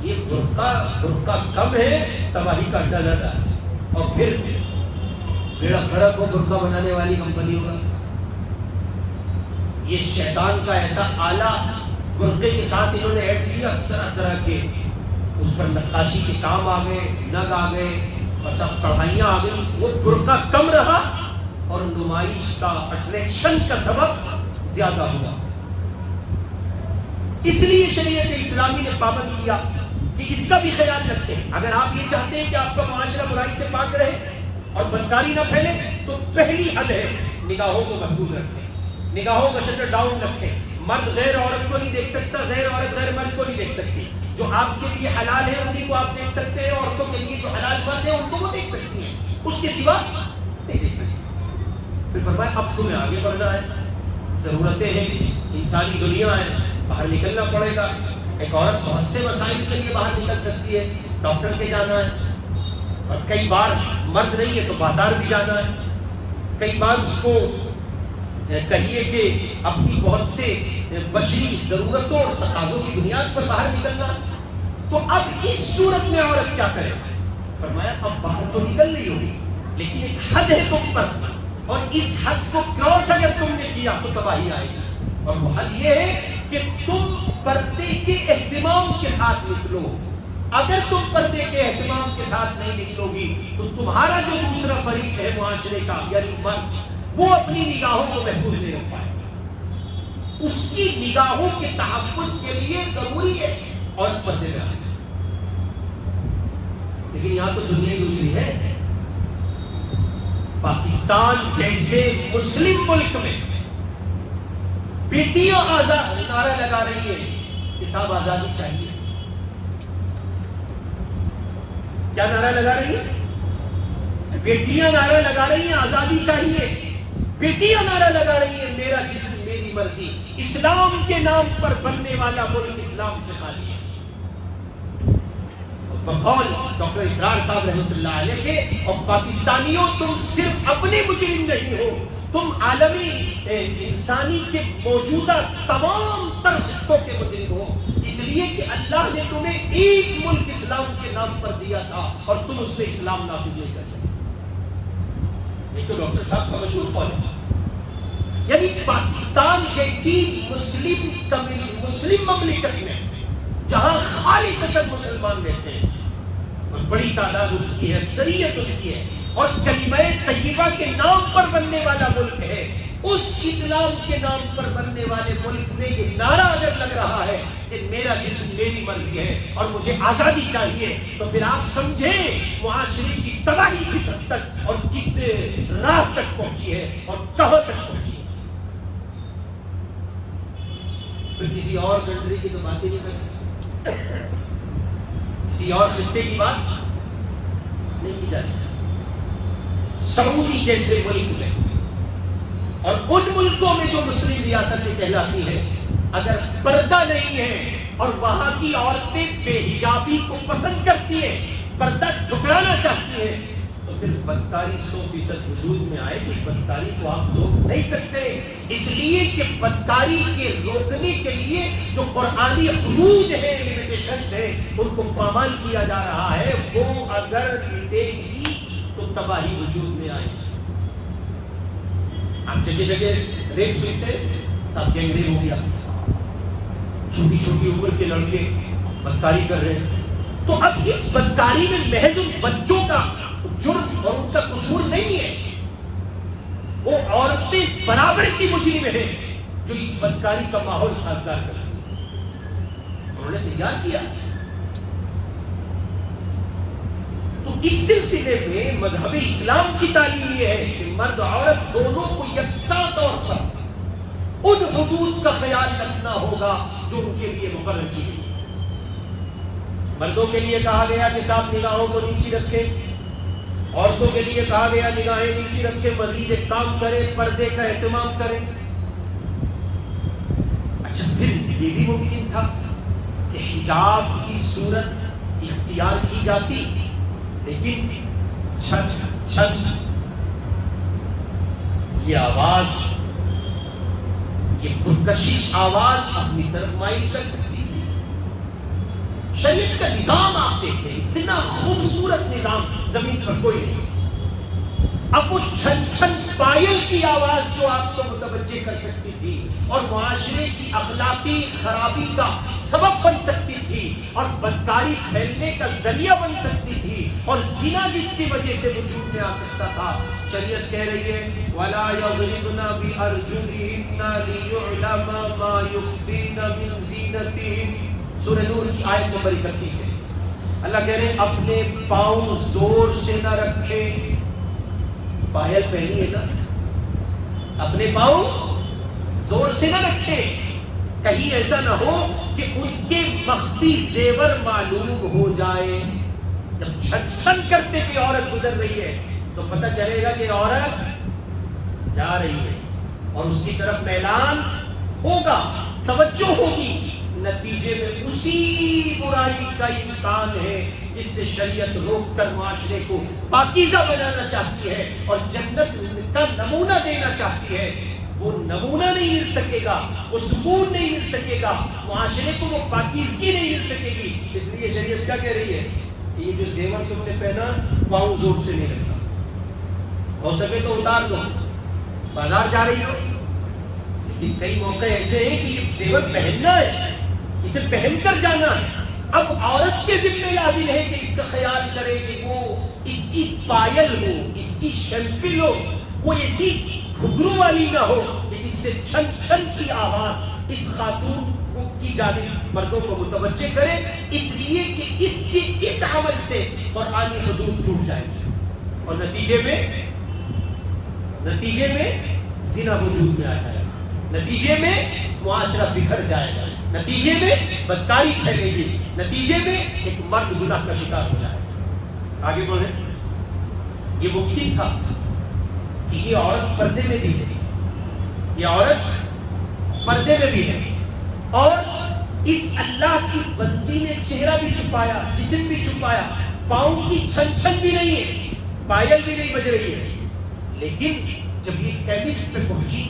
یہ برقع کم ہے، تباہی کا اڈا زیادہ ہے، اور پھر بیڑا غرق ہو برقع بنانے والی کمپنی ہوگا۔ یہ شیطان کا ایسا آلہ برقعے کے ساتھ انہوں نے ایڈ کیا، طرح طرح کے اس پر نقاشی کے کام آ گئے، نگ آ گئے، اور سب کڑھائیاں آ گئی۔ وہ برقع کم رہا اور نمائش کا، اٹریکشن کا سبب زیادہ ہوا۔ اس لیے شریعت اسلامی نے پابند کیا کہ اس کا بھی خیال رکھیں۔ اگر آپ یہ چاہتے ہیں کہ آپ کا معاشرہ برائی سے پاک رہے اور بدکاری نہ پھیلے تو پہلی حد ہے نگاہوں کو محفوظ رکھیں، نگاہوں کا شٹر ڈاؤن رکھیں۔ مرد غیر عورت کو نہیں دیکھ سکتا، غیر عورت غیر مرد کو نہیں دیکھ سکتی۔ جو آپ کے لیے حلال ہے انہیں کو آپ دیکھ سکتے ہیں، عورتوں کے لیے جو حلال مرد ہے ان کو وہ دیکھ سکتی ہیں، اس کے سوا پھر فرمایا اب تمہیں آگے بڑھنا ہے، ضرورتیں ہیں، انسانی دنیا ہے، باہر نکلنا پڑے گا۔ ایک عورت بہت سے مسائل کے لیے باہر نکل سکتی ہے، ڈاکٹر کے جانا ہے، اور کئی بار مرد نہیں ہے تو بازار بھی جانا ہے، کئی بار اس کو کہیے کہ اپنی بہت سے بشری ضرورتوں اور تقاضوں کی بنیاد پر باہر نکلنا ہے۔ تو اب اس صورت میں عورت کیا کرے؟ فرمایا اب باہر تو نکل رہی ہوگی لیکن ایک حد ہے تم پر، اور اس حد کو کراس اگر تم نے کیا تو تباہی آئے گی، اور وہ حد یہ ہے کہ تم پردے کے اہتمام کے ساتھ نکلو۔ اگر تم پردے کے اہتمام کے ساتھ نہیں نکلو گی تو تمہارا جو دوسرا فریق ہے معاشرے کا، یعنی مرد، وہ اپنی نگاہوں کو محفوظ نہیں رکھ پائے گا۔ اس کی نگاہوں کے تحفظ کے لیے ضروری ہے اور پردے میں آئے۔ لیکن یہاں تو دنیا دوسری ہے۔ پاکستان جیسے مسلم ملک میں بیٹیاں آزاد نعرہ لگا رہی ہے کہ صاحب آزادی چاہیے۔ کیا نعرہ لگا رہی ہے؟ بیٹیاں نعرہ لگا رہی ہیں آزادی چاہیے، بیٹیاں نعرہ لگا رہی ہیں میرا جسم میری مرضی۔ اسلام کے نام پر بننے والا ملک اسلام سے خالی ہے۔ بقول ڈاکٹر اسرار صاحب رحمۃ اللہ علیہ کے، اور پاکستانیوں تم صرف اپنے مجرم نہیں ہو، تم عالمی انسانی کے موجودہ تمام تر خطوں کے مجرم ہو، اس لیے کہ اللہ نے تمہیں ایک ملک اسلام کے نام پر دیا تھا اور تم اس میں اسلام نافذ نہیں کر سکتے۔ یہ تو ڈاکٹر صاحب کا مشہور قول ہے۔ یعنی پاکستان جیسی مسلم مملکت میں جہاں خالصتاً مسلمان رہتے ہیں اور بڑی تعداد ان کی ہے، اکثریت ان کی ہے، اور کلمہ طیبہ کے نام پر بننے والا ملک ہے، اس اسلام کے نام پر بننے والے ملک میں یہ نعرہ اگر لگ رہا ہے کہ میرا جسم میری مرضی ہے اور مجھے آزادی چاہیے، تو پھر آپ سمجھیں معاشرے کی تباہی کس حد تک اور کس راہ تک پہنچی ہے اور کہاں تک پہنچی ہے۔ پھر کسی اور کنٹری کی تو بات ہی نہیں کر سکتے، کسی اور خطے کی بات نہیں کی جا سکتی۔ سعودی جیسے ملک میں اور ان ملکوں میں جو مسلم ریاستیں کہلاتی ہیں، اگر پردہ نہیں ہے اور وہاں کی عورتیں بے حجابی کو پسند کرتی ہیں، پردہ ٹھکرانا چاہتی ہیں، تو پھر بدکاری 100% وجود میں آئے گی۔ بدکاری کو آپ روک نہیں سکتے، اس لیے کہ بدکاری کے روکنے کے لیے جو قرآنی حدود ہیں، لیمیٹیشنز ہیں، ان کو پامال کیا جا رہا ہے، وہ اگر مٹے گی تو تباہی وجود میں آئے گی۔ آپ جگہ جگہ ریپ سنتے ہیں، صاحب گینگ ریپ ہو گیا، چھوٹی چھوٹی عمر کے لڑکے بدکاری کر رہے ہیں۔ تو اب اس بدکاری میں محض ان بچوں کا جرم اور ان کا قصور نہیں ہے، وہ عورتیں برابر کی مجرم ہیں جو اس بدکاری کا ماحول سازگار کر رہی ہیں، انہوں نے تیار کیا۔ تو اس سلسلے میں مذہب اسلام کی تعلیم یہ ہے کہ مرد عورت دونوں کو یکساں طور پر ان حدود کا خیال رکھنا ہوگا جو ان کے لیے مقرر کی گئی۔ مردوں کے لیے کہا گیا کہ صاحب نگاہوں کو نیچی رکھیں، عورتوں کے لیے کہا گیا نگاہیں نیچی رکھیں، مزید ایک کام کریں، پردے کا اہتمام کریں۔ اچھا، پھر یہ بھی ممکن تھا کہ حجاب کی صورت اختیار کی جاتی، لیکن چھچ چھچ یہ آواز، یہ پرکشش آواز اپنی طرف مائل کر سکتی تھی۔ شریعت کا نظام آپ دیکھیں، اتنا خوبصورت نظام زمین پر کوئی نہیں۔ اب وہ چھن چھن پائل کی آواز جو آپ کو متوجہ کر سکتی تھی اور معاشرے کی اخلاقی خرابی کا سبب بن سکتی تھی اور بدکاری پھیلنے کا ذریعہ بن سکتی تھی اور زنا جس کی وجہ سے وجود میں آ سکتا تھا، شریعت کہہ رہی ہے وَلَا يَضْرِبْنَ بِأَرْجُلِهِنَّ لِيُعْلَمَ مَا يُخْفِينَ مِنْ زِينَتِهِنَّ۔ سورہ نور کی آیت نمبر 31 ہے۔ اللہ کہہ رہے ہیں اپنے پاؤں زور سے نہ رکھیں، پائل پہنی ہے نا، اپنے پاؤں زور سے نہ رکھیں، کہیں ایسا نہ ہو کہ ان کے مخفی زیور معلوم ہو جائے۔ جب چھن چھن کرتے ہوئے عورت گزر رہی ہے تو پتہ چلے گا کہ عورت جا رہی ہے اور اس کی طرف میلان ہوگا، توجہ ہوگی، نتیجے میں اسی برائی کا امکان ہے جس سے شریعت روک کر معاشرے کو پاکیزہ بنانا چاہتی ہے اور جنت کا نمونہ دینا چاہتی ہے، وہ نمونہ نہیں مل سکے گا، وہ سکون نہیں مل سکے گا، معاشرے کو وہ پاکیزگی نہیں مل سکے گی۔ اس لیے شریعت کیا کہہ رہی ہے کہ یہ جو زیور تم نے پہنا پاؤں زور سے نہیں رکھنا، ہو سکے تو اتار دو، بازار جا رہی ہو لیکن کئی موقع ایسے ہیں کہ یہ زیور پہننا ہے، اسے پہن کر جانا ہے۔ اب عورت کے ذمہ لازم ہے کہ اس کا خیال کرے کہ وہ اس کی پائل ہو، اس کی شمپل ہو، وہ ایسی گھگرو والی نہ ہو کہ اس سے چھن چھن کی آواز اس خاتون کی جانب مردوں کو متوجہ کرے، اس لیے کہ اس کے اس عمل سے قرآنی حدود ٹوٹ جائے گی اور نتیجے میں زنا وجود میں آ جائے گا، نتیجے میں معاشرہ بکھر جائے گا، نتیجے میں بدکاری پھیلے گی، نتیجے میں ایک مرد گناہ کا شکار ہو جائے گا۔ آگے بڑھیں، یہ ممکن تھا کہ یہ عورت پردے میں بھی ہے، یہ عورت پردے میں بھی ہے اور اس اللہ کی بندی نے چہرہ بھی چھپایا، جسم بھی چھپایا، پاؤں کی چھن چھن بھی نہیں ہے، پائل بھی نہیں بج رہی ہے، لیکن جب یہ کیمسٹ پہ پہنچی،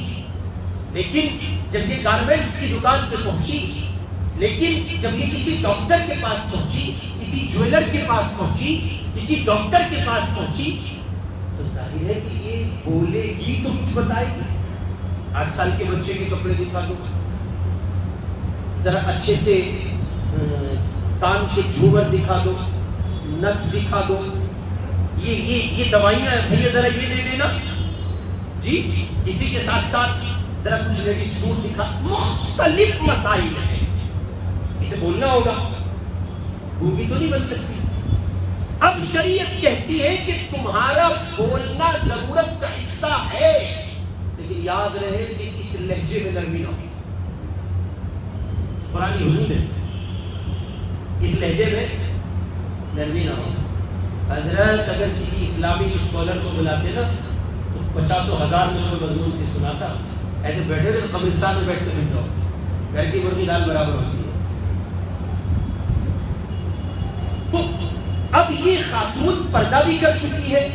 لیکن جب یہ گارمنٹس کی دکان پہ پہنچی، لیکن جب یہ کسی ڈاکٹر کے پاس پہنچی، کسی جویلر کے پاس پہنچی، کسی ڈاکٹر کے پاس پہنچی، تو ظاہر ہے کہ یہ بولے گی تو کچھ بتائے گی۔ 8 سال کے بچے کے کپڑے دکھا دو، ذرا اچھے سے کان کے جھومر دکھا دو، نتھ دکھا دو، یہ دوائیاں بھیا ذرا یہ دے دینا جی، اسی کے ساتھ ساتھ ذرا کچھ لیڈیز سوٹ دکھا، مختلف مسائل ہیں، اسے بولنا ہوگا، گونگی تو نہیں بن سکتی۔ اب شریعت کہتی ہے کہ تمہارا بولنا ضرورت کا حصہ ہے، لیکن یاد رہے کہ اس لہجے میں نرمی نہ ہو، قرآن کی حدود ہے، اس لہجے میں نرمی نہ ہو۔ حضرت اگر کسی اسلامی اسکالر کو بلاتے نا تو 50,000 میں کوئی مضمون سے سناتا، ایسے بیٹھے رہے تو قبرستان میں بیٹھ کے سمجھاؤ، گھر کی مرغی دال برابر ہوتی ہے۔ تو اب یہ خاتون پردہ بھی کر چکی ہے،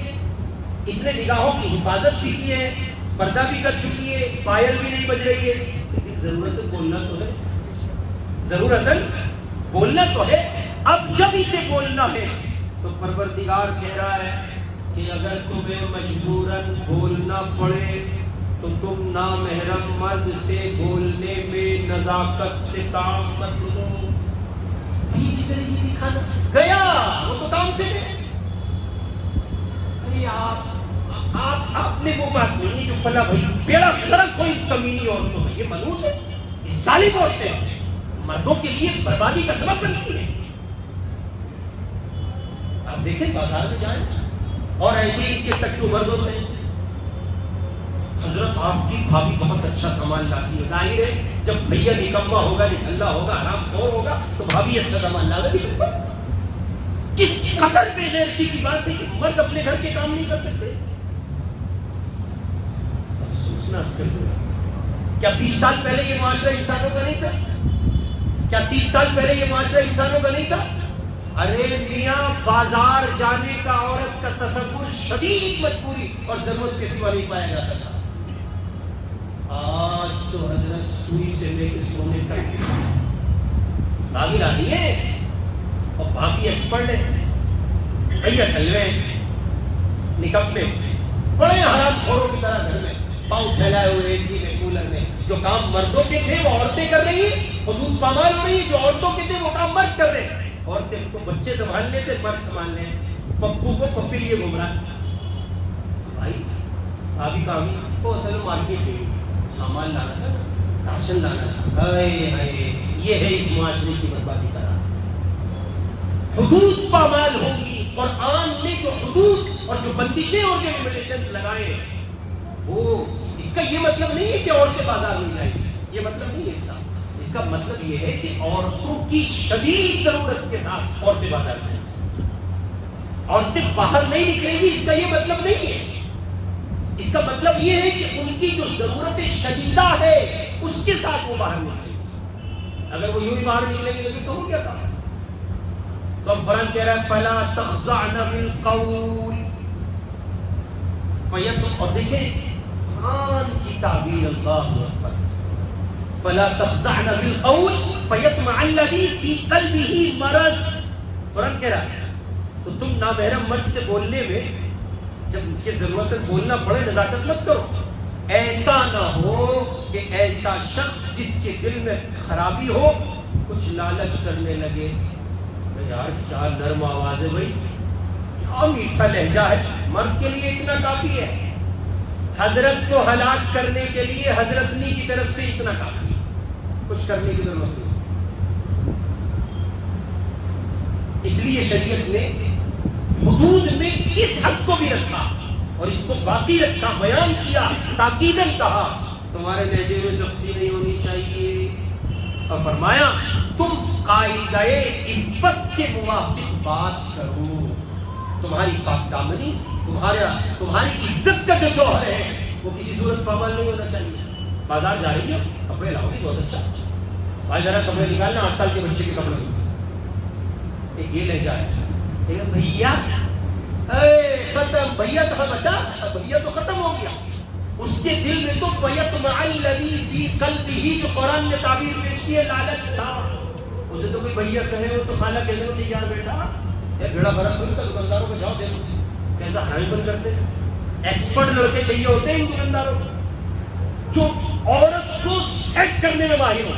اس نے نگاہوں کی حفاظت بھی کی ہے، پردہ بھی کر چکی ہے، پائل بھی نہیں بج رہی ہے، لیکن ضرورت بولنا تو ہے، ضرورت بولنا تو ہے۔ اب جب اسے بولنا ہے تو پروردگار کہہ رہا ہے کہ اگر تمہیں مجبوراً بولنا پڑے تو تم نامحرم مرد سے بولنے میں نزاکت سے کام مت لو۔ گیا وہ تو کام سے گئے، آپ نے وہ بات نہیں جو فلاں بھائی بیڑا فرق کوئی کمینی عورتوں میں، یہ منحوس ہے، یہ ظالم عورتیں مردوں کے لیے بربادی کا سبب بنتی ہے۔ آپ دیکھیں بازار میں جائیں اور ایسے ہی کے ٹٹو مرد ہوتے ہیں، حضرت آپ کی بھابھی بہت اچھا سامان لاتی ہے، ظاہر ہے جب بھیا نکما ہوگا، نکلا ہوگا، حرام خور ہوگا تو بھابھی اچھا سامان لا گی۔ کس قدر بے غیرتی کی بات ہے کہ مرد اپنے گھر کے کام نہیں کر سکتے۔ افسوسناک کیا 20 سال پہلے یہ معاشرہ انسانوں کا نہیں تھا؟ کیا 30 سال پہلے یہ معاشرہ انسانوں کا نہیں تھا؟ ارے میاں بازار جانے کا عورت کا تصور شدید مجبوری اور ضرورت کے سوا نہیں پایا جاتا تھا۔ آج تو حضرت سوئی سے لے کے سونے تک بھابھی لاتی ہے اور بھابھی ایکسپرٹ ہے، بھیا ٹھلوے نکب میں بڑے حرام خوروں کی طرح گھر میں پاؤں پھیلائے ہوئے، اے سی میں، کولر میں۔ جو کام مردوں کے تھے وہ عورتیں کر رہی ہیں، حدود پامال ہو رہی ہیں، جو عورتوں کے تھے وہ کام مرد کر رہے ہیں۔ عورتیں کو بچے سنبھالنے تھے، مرد سنبھالنے ہیں، پپو کو پپی لیے گھوم رہا ہے۔ بھائی بھابھی کہاں گئی؟ وہ اصل مارکیٹ گئی، سامان لانا تھا نا، راشن لانا تھا۔ یہ ہے اس معاشرے کی بربادی کا راز۔ حدود پامال ہوگی، قرآن نے جو حدود اور جو بندشیں اور جو لمیٹیشنز لگائے ہیں، وہ اس کا یہ مطلب نہیں ہے کہ عورتیں بازار میں جائیں گی، یہ مطلب نہیں ہے اس کا۔ اس کا مطلب یہ ہے کہ عورتوں کی شدید ضرورت کے ساتھ عورتیں بازار جائیں گی، عورتیں باہر نہیں نکلیں گی، اس کا یہ مطلب نہیں ہے۔ اس کا مطلب مطلب یہ ہے کہ ان کی جو ضرورت شدیدہ ہے اس کے ساتھ وہ باہر نکلیں گے. اگر وہ یوں ہی باہر نکلیں گے تو ہو گیا تھا. تو اب قرآن کہہ رہا ہے فَلَا تَخْضَعْنَ بِالْقَوْلِ اور دیکھیں قرآن کی تعبیر اللہ اکبر. فَلَا تَخْضَعْنَ بِالْقَوْلِ فَيَطْمَعَ الَّذِي فِي قَلْبِهِ مَرَضٌ. قرآن کہہ رہا ہے تو تم نامحرم مرد سے بولنے میں جب ان کی ضرورت بولنا پڑے نزاکت مت کرو. ایسا نہ ہو کہ ایسا شخص جس کے دل میں خرابی ہو کچھ لالچ کرنے لگے. یار کیا نرم آواز ہے بھائی, کیا میٹھا لہجہ ہے. مرد کے لیے اتنا کافی ہے. حضرت کو ہلاک کرنے کے لیے حضرتنی کی طرف سے اتنا کافی ہے, کچھ کرنے کی ضرورت نہیں. اس لیے شریعت نے حدود میں اس حد کو بھی رکھا اور اس کو باقی رکھا, بیان کیا, تاکیداً کہا تمہارے لہجے میں سختی نہیں ہونی چاہیے. اور فرمایا تم قاعدہ عفت کے موافق بات کرو. تمہاری پاک دامنی, تمہاری عزت کا جو جوہر ہے وہ کسی صورت پامال نہیں ہونا چاہیے. بازار جا رہی ہے, کپڑے لاؤ گی بہت اچھا, بھائی ذرا کپڑے نکالنا 8 سال کے بچے کے کپڑے. ایک یہ لہجہ ہے بھیا ختم, بھیا تو بچا, بھیا تو ختم ہو گیا. اس کے دل میں تو فَيَطْمَعَ الَّذِي فِي قَلْبِهِ جو قرآن نے تعبیر پیش کی ہے لالچ تھا. اسے تو کوئی بھیا کہے وہ تو خالہ کہنے کو تیار بیٹا بھیڑا بھرا کھول کر دکانداروں کو جاؤ دے دو. کیسا ہائی بند کرتے ہیں. ایکسپرٹ لڑکے چاہیے ہوتے ہیں ان دکانداروں کو جو عورت کو سیٹ کرنے میں ماہر ہو.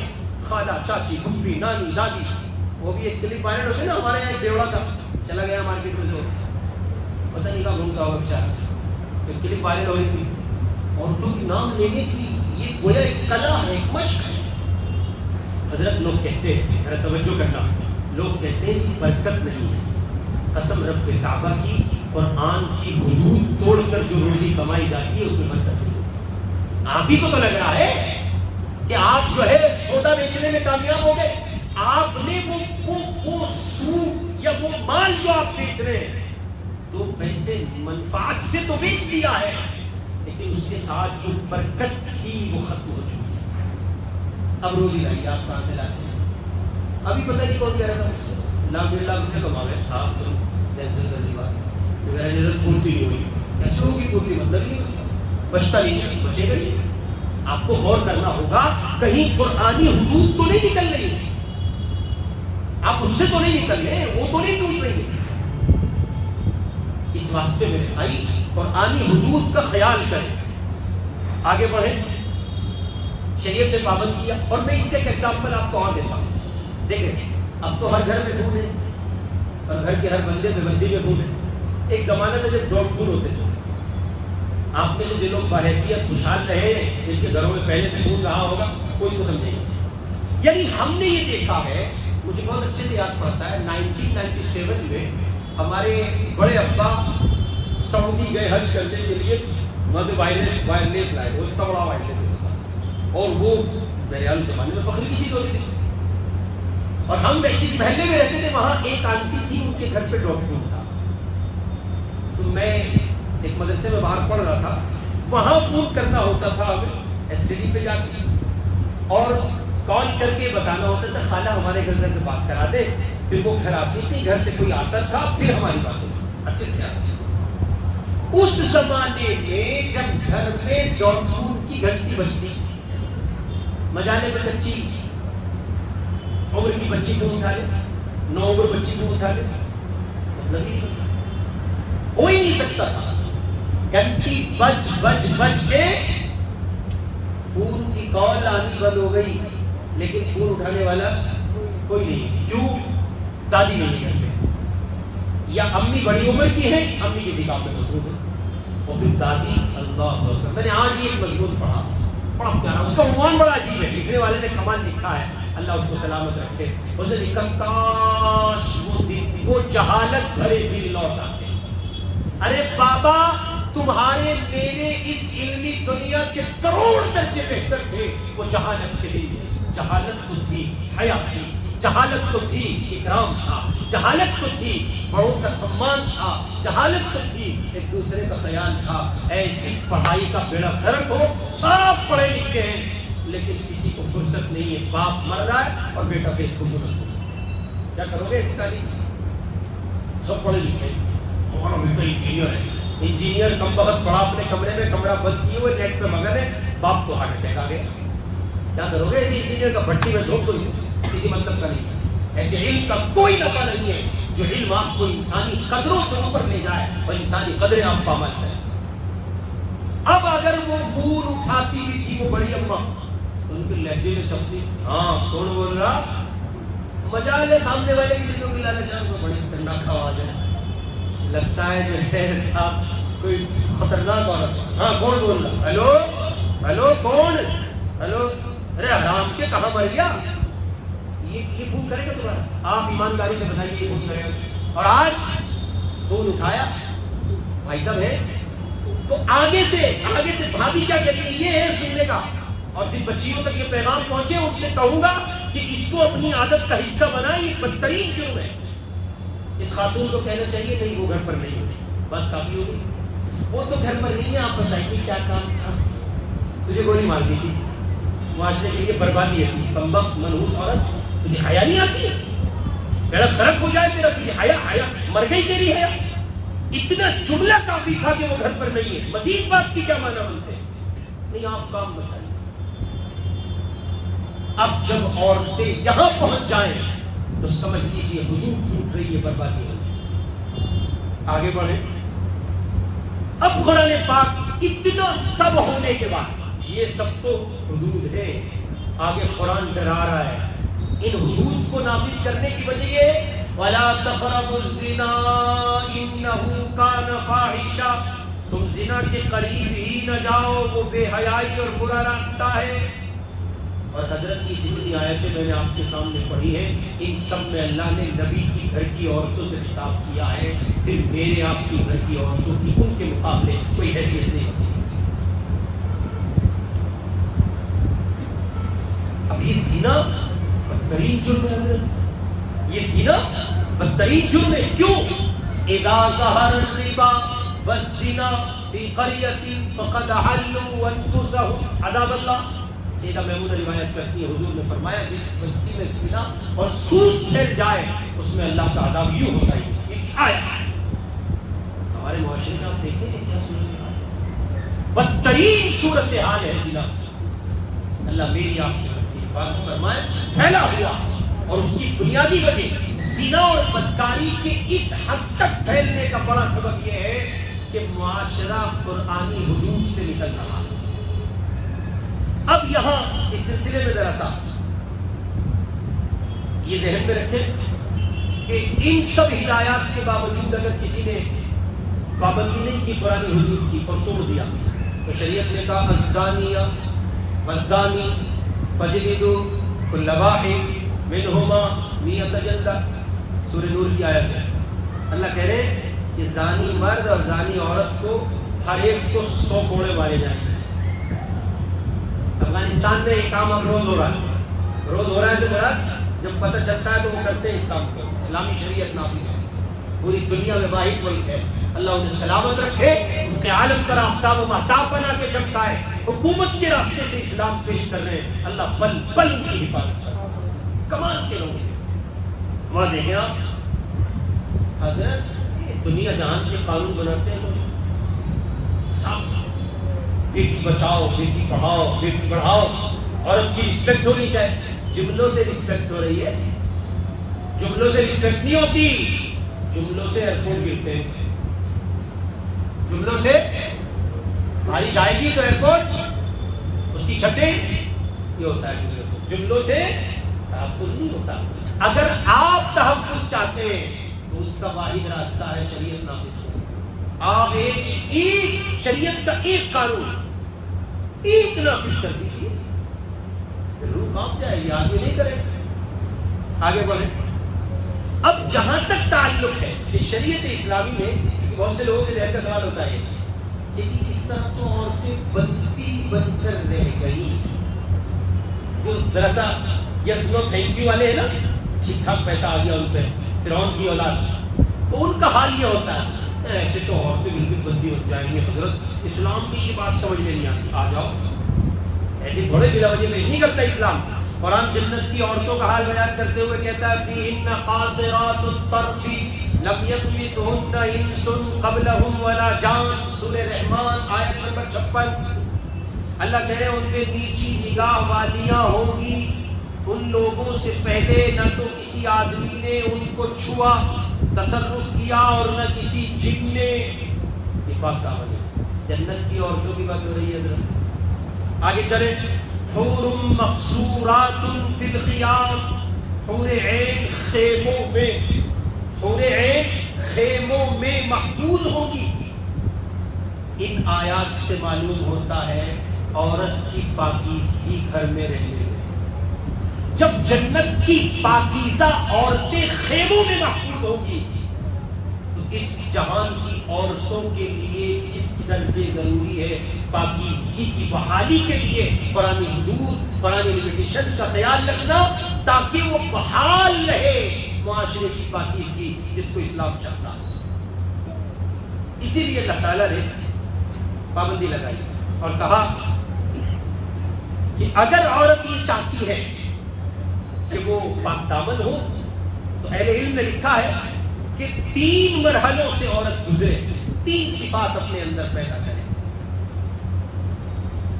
خالہ, چاچی, پھوپھی, نانی, دادی. وہ بھی ایک کلپ وائرل ہوتے نا ہمارے یہاں ایک دیوڑا تھا, چلا گیا مارکیٹ میں سے, پتہ نہیں کہاں گھومتا ہوگا بیچارہ. ایک کلپ وائرل ہو رہی تھی عورتوں کی نام لینے کی. یہ گویا ایک کلا ہے, ایک مشق ہے. حضرت لوگ کہتے ہیں, ذرا توجہ کرنا, لوگ کہتے ہیں کہ برکت نہیں ہے. قسم رب کعبہ کی, قرآن کی حدود توڑ کر جو روزی کمائی جاتی ہے اس میں برکت نہیں ہوتی. آپ ہی کو تو لگ رہا ہے کہ آپ جو ہے سودا بیچنے میں کامیاب ہو گئے. آپ نے وہ سود یا وہ مال جو آپ بیچ رہے ہیں 2 پیسے منفعت سے تو بیچ دیا ہے, لیکن اس کے ساتھ جو برکت تھی وہ ختم ہو چکی. اب روزی لائیے آپ کہاں سے لاتے ہیں؟ ابھی پتہ نہیں کون کہہ رہا تھا مجھ سے 1.5 لاکھ روپے کما گئے تھا تو ٹینشن کا سی بات میرا نظر پورتی نہیں ہوگی. کیسے ہوگی پورتی؟ مطلب ہی نہیں بچتا نہیں, بچے گا ہی. آپ کو غور کرنا ہوگا کہیں قرآنی حدود تو نہیں نکل رہی, آپ اس سے تو نہیں نکل رہے, وہ تو نہیں ٹوٹ رہی. اس واسطے میرے بھائی قرآنی حدود کا خیال کریں, آگے بڑھیں. شریعت نے پابند کیا. اور میں اس کا ایک ایگزامپل آپ کو اور دیتا ہوں. دیکھیں اب تو ہر گھر میں فون ہے اور گھر کے ہر بندے میں بندی میں فون ہے. ایک زمانہ میں جب ڈاٹ فون ہوتے تھے, آپ میں سے جو لوگ باحیثیت خوشحال رہے ہیں جن کے گھروں میں پہلے سے فون رہا ہوگا وہ اس کو سمجھے گا. یعنی ہم نے یہ دیکھا ہے, مجھے بہت اچھے سے یاد پڑتا ہے 1997 میں ہمارے بڑے ابا سعودی گئے حج کرنے کے لیے, وہاں سے وائرلیس لائے. وہ اتنا بڑا وائرلیس ہوتا تھا اور وہ میرے خیال زمانے میں فخر کی چیز ہوتی تھی. اور ہم جس محلے میں رہتے تھے وہاں ایک آنٹی تھی, ان کے گھر پہ ڈاٹ فون تھا. تو میں ایک مدرسے میں باہر پڑھ رہا تھا, وہاں فون کرنا ہوتا تھا ہمیں ایس ٹی ڈی پہ جا کے, اور کال کر کے بتانا ہوتا تھا خالہ ہمارے گھر سے بات کرا دے. پھر وہ گھر آتی تھی, گھر سے کوئی آتا تھا, پھر ہماری بات ہوتی اچھے سے آتی. اس زمانے میں جب گھر میں ڈاٹ فون کی گھنٹی بجتی, مجالے میں بچی عمر کی بچی کو اٹھا لے, 9 عمر بچی کو اٹھا لے, مطلب ہی ہو ہی نہیں سکتا تھا. گھنٹی بج کے فون کی کال آنی بند ہو گئی, لیکن فون اٹھانے والا کوئی نہیں. کیوں؟ دادی نہیں گھر پہ, یا امی بڑی عمر کی ہیں, امی کسی کام میں مصروف ہے, اور پھر دادی. اللہ اکبر. میں نے آج ہی ایک مضمون پڑھا, بڑا پیارا, اس کا عنوان بڑا عجیب ہے, لکھنے والے نے کمال لکھا ہے, اللہ اس کو سلامت رکھے. اس نے لکھا کاش وہ دن, وہ جہالت بھرے دن لوٹ آتے. ارے بابا تمہارے میرے اس علمی دنیا سے کروڑ درجے بہتر تھے وہ جہالت کے دن. جہالت تو تھی, حیا تھی, جہالت تو تھی اکرام تھا، جہالت تو تھی بڑوں کا سمان تھا، جہالت تو تھی ایک دوسرے کا خیال تھا. ایسی پڑھائی کا بیڑا غرق ہو، سب پڑھے لکھے ہیں لیکن کسی کو فرصت نہیں ہے، باپ مر رہا ہے اور بیٹا فیس بک پر مصروف ہے. کیا کرو گے اس کا؟ سب پڑھے لکھے ہیں، ہمارا بیٹا انجینئر ہے. انجینئر کم وقت پڑھا اپنے کمرے میں، کمرہ بند کیے ہوئے نیٹ پہ مگر ہے، باپ کو ہارٹ اٹیک آ گیا. کیا کرو گے؟ ایسے انجینئر کا بھٹی میں جھونک دو، کسی مطلب کا نہیں ہے. ایسے علم کا کوئی نفع نہیں ہے جو علم آپ کو انسانی قدروں سے اوپر لے جائے اور انسانی قدریں آپ پامال کریں. اب اگر وہ پھول اٹھاتی بھی تھی وہ بڑی اماں، تو ان کے لہجے میں سمجھی ہاں کون بول رہا، مجال ہے سامنے والے کی دلوں کی لالچ کو بڑی خطرناک آواز ہے، لگتا ہے جو ہے صاحب کوئی خطرناک عورت. ہاں کون بول رہا؟ ہیلو ہیلو کون؟ ہیلو ارے حرام کے کہاں مر گیا؟ یہ فون کرے گا تمہارا؟ آپ ایمانداری سے بتائیے یہ فون کرے گا؟ اور آج فون اٹھایا بھائی صاحب ہے تو آگے سے بھابھی کیا کہتی ہے یہ ہے سننے کا. اور جن بچیوں تک یہ پیغام پہنچے ان سے کہوں گا کہ اس کو اپنی عادت کا حصہ بنائیں، یہ بدترین جرم ہے. اس خاتون کو کہنا چاہیے نہیں وہ گھر پر نہیں ہوتی، بات کافی ہوگی. وہ تو گھر پر نہیں ہے، آپ بتائیے کیا کام تھا؟ تجھے گولی مار دی تھی، معاشرے کے لیے بربادی ہے، کمبخت منحوس عورت، تجھے حیا نہیں آتی ہے؟ میرا فرق ہو جائے تیرا، تجھے حیا مر گئی تیری حیا. اتنا جملہ کافی تھا کہ وہ گھر پر نہیں ہے، مزید بات کی کیا معنی بنتے ہیں؟ نہیں آپ کام بتائیے. اب جب عورتیں یہاں پہنچ جائیں تو سمجھ لیجیے حدود ٹوٹ رہی ہے، بربادی ہو رہی. آگے بڑھیں. اب قرآن پاک اتنا سب ہونے کے بعد یہ سب تو حدود ہے، آگے قرآن ڈرا رہا ہے ان حدود کو نافذ کرنے کی وجہ یہ وَلَا تَقْرَبُوا الزِّنَا إِنَّهُ كَانَ فَاحِشًا، تم زنا کے قریب ہی نہ جاؤ، وہ بے حیائی اور برا راستہ ہے. اور حضرت کی جتنی آیتیں میں نے آپ کے سامنے پڑھی ہیں ان سب میں اللہ نے نبی کی گھر کی عورتوں سے خطاب کیا ہے، پھر میرے آپ کی گھر کی عورتوں کی ان کے مقابلے کوئی حیثیت نہیں ہوتی. اب یہ زنا بدترین جرم ہے حضرت، یہ زنا بدترین جرم ہے. کیوں؟ اذا ظہر الربا والزنا فی قریۃ فقد حلوا انفسهم عذاب اللہ. سیدہ میمونہ روایت کرتی ہے حضور نے فرمایا جس بستی میں زنا اور سود پھیل جائے اس میں اللہ کا عذاب یوں ہوتا ہے. یہ آیا ہمارے معاشرے میں آپ دیکھیں کیا صورتحال ہے، بدترین صورتحال ہے زنا. اللہ میری آپ کی سچی بات فرمائے. پھیلا ہوا اور اس کی بنیادی وجہ زنا اور بدکاری کے اس حد تک پھیلنے کا بڑا سبب یہ ہے کہ معاشرہ قرآنی حدود سے نکل رہا ہے. اب یہاں اس سلسلے میں ذرا سا یہ ذہن میں رکھیں کہ ان سب ہدایات کے باوجود اگر کسی نے پابندی نہیں کی قرآنی حدود کی اور توڑ دیا تو شریعت نے کہا الزانیہ والزانی فجلدوا کل واحد منہما مئۃ جلدہ. سورہ نور کی آیت ہے. اللہ کہہ رہے ہیں کہ زانی مرد اور زانی عورت کو ہر ایک کو 100 کوڑے مارے جائیں گے. افغانستان میں یہ کام اب روز ہو رہا ہے. روز ہو رہا ہے سے مراد جب پتہ چلتا ہے تو وہ کرتے ہیں اس کام کو. اسلامی شریعت نافذ ہے پوری دنیا میں، واحد ملک ہے. اللہ انہیں سلامت رکھے، اس کے عالم پر آفتاب و مہتاب بنا کے چمکا ہے. حکومت کے راستے سے اسلام پیش کر رہے ہیں، اللہ پل پل ان کی حفاظت کرے. کمال کے لوگ وہاں دیکھیں آپ حضرت دنیا جہان کے قانون بناتے ہیں لوگ صاف بیٹی بچاؤ، بیٹی پڑھاؤ، بیٹی بڑھاؤ، عورت کی رسپیکٹ ہونی چاہیے. جملوں سے رسپیکٹ ہو رہی ہے، جملوں سے رسپیکٹ نہیں ہوتی. جملوں سے ایئرپورٹ گرتے ہیں، جملوں سے بارش آئے گی تو ایئرپورٹ اس کی چھتیں یہ ہوتا ہے. جملوں سے تحفظ نہیں ہوتا. اگر آپ تحفظ چاہتے ہیں تو اس کا واحد راستہ ہے شریعت نافذ کرنا. آپ ایک شریعت کا ایک قانون ایک نافذ کر دیجیے، روح کام جائے، یہ آدمی نہیں کرے. آگے بڑھیں. اب جہاں تک تعلق ہے کہ شریعت اسلامی میں بہت سے لوگوں کے ذہن کا سوال ہوتا ہے کہ جی اس طرح تو عورتیں بنتی بن کر رہ گئی. جو ذرا سا یس نو تھینک یو والے ہیں نا، ٹھیک ٹھاک پیسہ آ گیا ان پہ، فرعون کی اولاد، تو ان کا حال یہ ہوتا ہے ایسے تو عورتیں بالکل بندی ہو جائیں گی حضرت، اسلام میں یہ بات سمجھ میں نہیں آتی، آ جاؤ، ایسے تھوڑے بلا وجہ پیش نہیں کرتا اسلام۔ قرآن جنت کی عورتوں کا حال بیان کرتے ہوئے کہتا ہے فیہن قاصرات الطرف لم یطمثہن انس قبلہم ولا جان، سورہ رحمان آیت نمبر 56۔ اللہ کہہ رہے ہیں ان پہ نیچی نگاہ والیاں ہوں گی، ان لوگوں سے پہلے نہ تو کسی آدمی نے ان کو چھوا، تصرف کیا، اور نہ کسی جن نے۔ یہ بات دعوت ہے، جنت کی عورتوں کی بات ہو رہی ہے حضرت۔ آگے چلیں، حور مقصورات فی الخیام، حور عین خیموں میں، حور عین خیموں میں محفوظ ہوگی۔ ان آیات سے معلوم ہوتا ہے عورت کی پاکیزگی گھر میں رہنے میں۔ جب جنت کی پاکیزہ عورتیں خیموں میں محفوظ ہوگی تو اس جہان کی عورتوں کے لیے کس درجے ضروری ہے پاکیزگی کی بحالی کے لیے قرآنی حدود، قرآنی لمیٹیشنز کا خیال رکھنا، تاکہ وہ بحال رہے معاشرے کی پاکیزگی جس کو اسلام چاہتا ہے۔ اسی لیے اللہ تعالیٰ نے پابندی لگائی اور کہا کہ اگر عورت یہ چاہتی ہے کہ وہ پاک دامن ہو تو اہل علم نے لکھا ہے کہ 3 مرحلوں سے عورت گزرے، 3 صفات اپنے اندر پیدا کرے،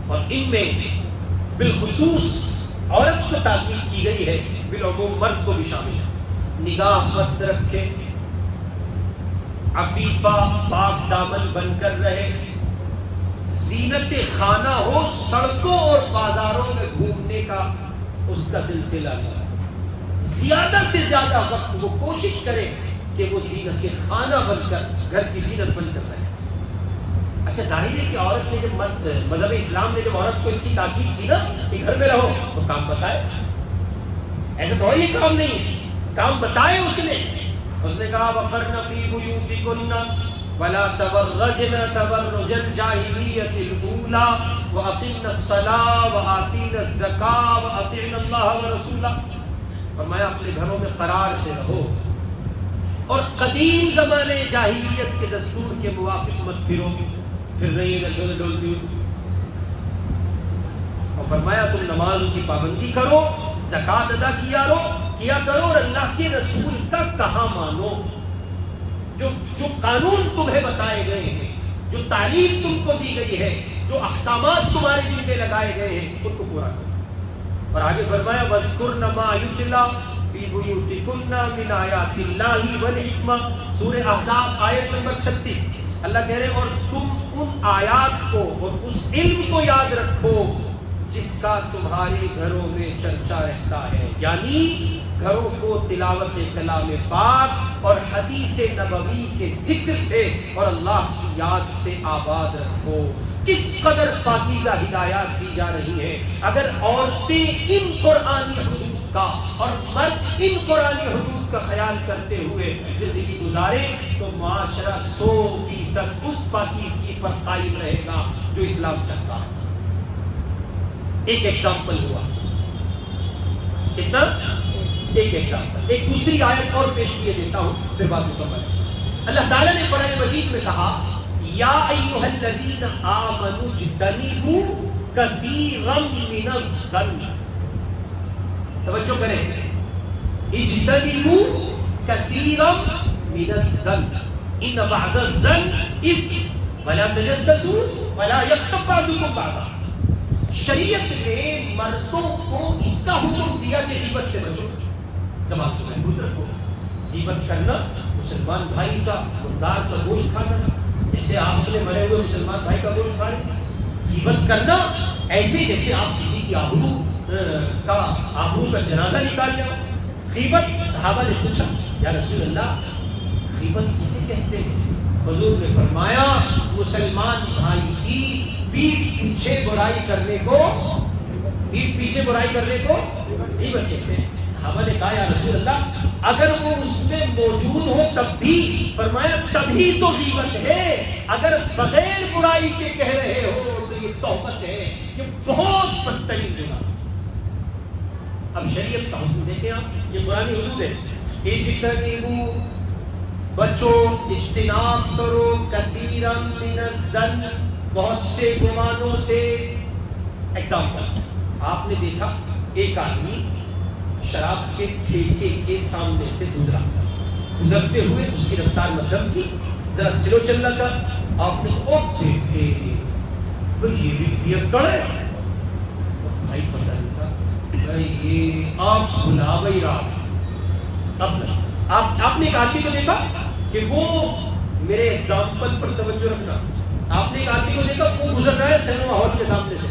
اور ان میں بالخصوص عورت کو تاکید کی گئی ہے، بالعموم مرد کو بھی شامل ہے۔ نگاہ مست رکھے، عفیفہ پاک دامن بن کر رہے، زینت خانہ ہو، سڑکوں اور بازاروں میں گھومنے کا اس کا سلسلہ ہے، زیادہ سے زیادہ وقت وہ کوشش کرے کہ وہ زینت خانہ بن کر، گھر کی زینت بن کر رہے۔ اچھا ظاہر ہے کہ عورت نے جب مذہب اسلام نے جب عورت کو اس کی تاکید کی نا کہ گھر میں رہو، تو کام بتائے، ایسا تھوڑا یہ کام نہیں ہے، کام بتائے اس نے کہا وَقَرْنَ فِي بُيُوتِكُنَّ وَلَا تَبَرَّجْنَ تَبَرُّجَ الْجَاهِلِيَّةِ الْأُولَىٰ وَأَقِمْنَ الصَّلَاةَ وَآتِينَ الزَّكَاةَ وَأَطِعْنَ اللَّهَ وَرَسُولَهُ۔ فرمایا اپنے گھروں میں قرار سے رہو اور قدیم زمانے جاہلیت کے دستور کے موافق مت پھرو، پھر رہی ہے گھر ڈولتی ہو، اور فرمایا تم نمازوں کی پابندی کرو، زکوٰۃ ادا کیا کرو، اور اللہ کے رسول کا کہا مانو، جو قانون تمہیں بتائے گئے ہیں، جو تعلیم تم کو دی گئی ہے، جو احکامات تمہارے دل میں لگائے گئے ہیں، ان کو پورا کرو۔ اور آگے فرمایا وَاذْكُرْنَ مَا يُتْلَىٰ فِي بُيُوتِكُنَّ مِنْ آيَاتِ اللَّهِ وَالْحِكْمَةِ، سورہ احزاب آیت نمبر 36۔ اللہ کہہ رہے ہیں اور تم ان آیات کو اور اس علم کو یاد رکھو جس کا تمہارے گھروں میں چرچا رہتا ہے، یعنی گھروں کو تلاوت کلام پاک اور حدیث نبوی کے ذکر سے اور اللہ کی یاد سے آباد رکھو۔ کس قدر پاکیزہ ہدایات دی جا رہی ہیں، اگر عورتیں ان قرآنی حدود کا اور مرد ان قرآنی حدود کا خیال کرتے ہوئے زندگی گزارے تو معاشرہ 100% اس پاکیزگی پر قائم رہے گا جو اسلام چاہتا ہے۔ ایک ایگزامپل ہوا، کتنا؟ ایک ایگزامپل، ایک دوسری آیت اور پیش کیے دیتا ہوں پھر بات مکمل ہے۔ اللہ تعالیٰ نے قرآن مجید میں کہا یا ایھا الذین آمنوا اجتنبوا کثیرا من الظن، توجہ کریں، اجتنبوا کثیرا من الظن ان بعض الظن اثم ولا تجسسوا ولا یغتب بعضکم بعضا۔ شریعت نے مردوں کو اس کا حکم دیا کہ غیبت سے بچو، زبان کو محفوظ رکھو۔ غیبت کرنا، مسلمان بھائی کا مردار کا گوشت کھانا، جیسے آپ اپنے مرے ہوئے مسلمان بھائی کا گوشت کھا رہے ہیں۔ غیبت کرنا ایسے جیسے آپ کسی کی آبرو کا جنازہ نکال جاؤ۔ غیبت، صحابہ نے پوچھا یا رسول اللہ غیبت کسے کہتے ہیں؟ حضور نے فرمایا مسلمان بھائی کی پیٹھ پیچھے برائی کرنے کو غیبت کہتے ہیں۔ صحابہ نے کہا یا رسول اللہ اگر وہ اس میں موجود ہو تب بھی؟ فرمایا تبھی تو غیبت ہے، اگر بغیر برائی کے کہہ رہے ہو تو یہ تہمت ہے، یہ بہت بدترین گناہ۔ اب شریعت کا حسن دیکھیں آپ، یہ قرآنی حدود ہے. اجتنبوا، بچو، اجتناب کرو، کثیرا من الظن، بہت سے گمانوں سے. ایگزامپل، آپ نے دیکھا ایک آدمی شراب کے ٹھیکے کے سامنے سے گزرا، گزرتے ہوئے اس کی رفتار مدھم تھی، ذرا سلو چل رہا تھا. آپ نے دیکھے یہ بھی پیکڑ ہے بھائی، پتہ نہیں تھا بھائی، یہ آپ بلاوی راز. اب آپ نے ایک آدمی کو دیکھا کہ وہ، میرے ایگزامپل پر توجہ رکھنا، آپ نے ایک آدمی کو دیکھا وہ گزر رہا ہے سینما ہال کے سامنے سے،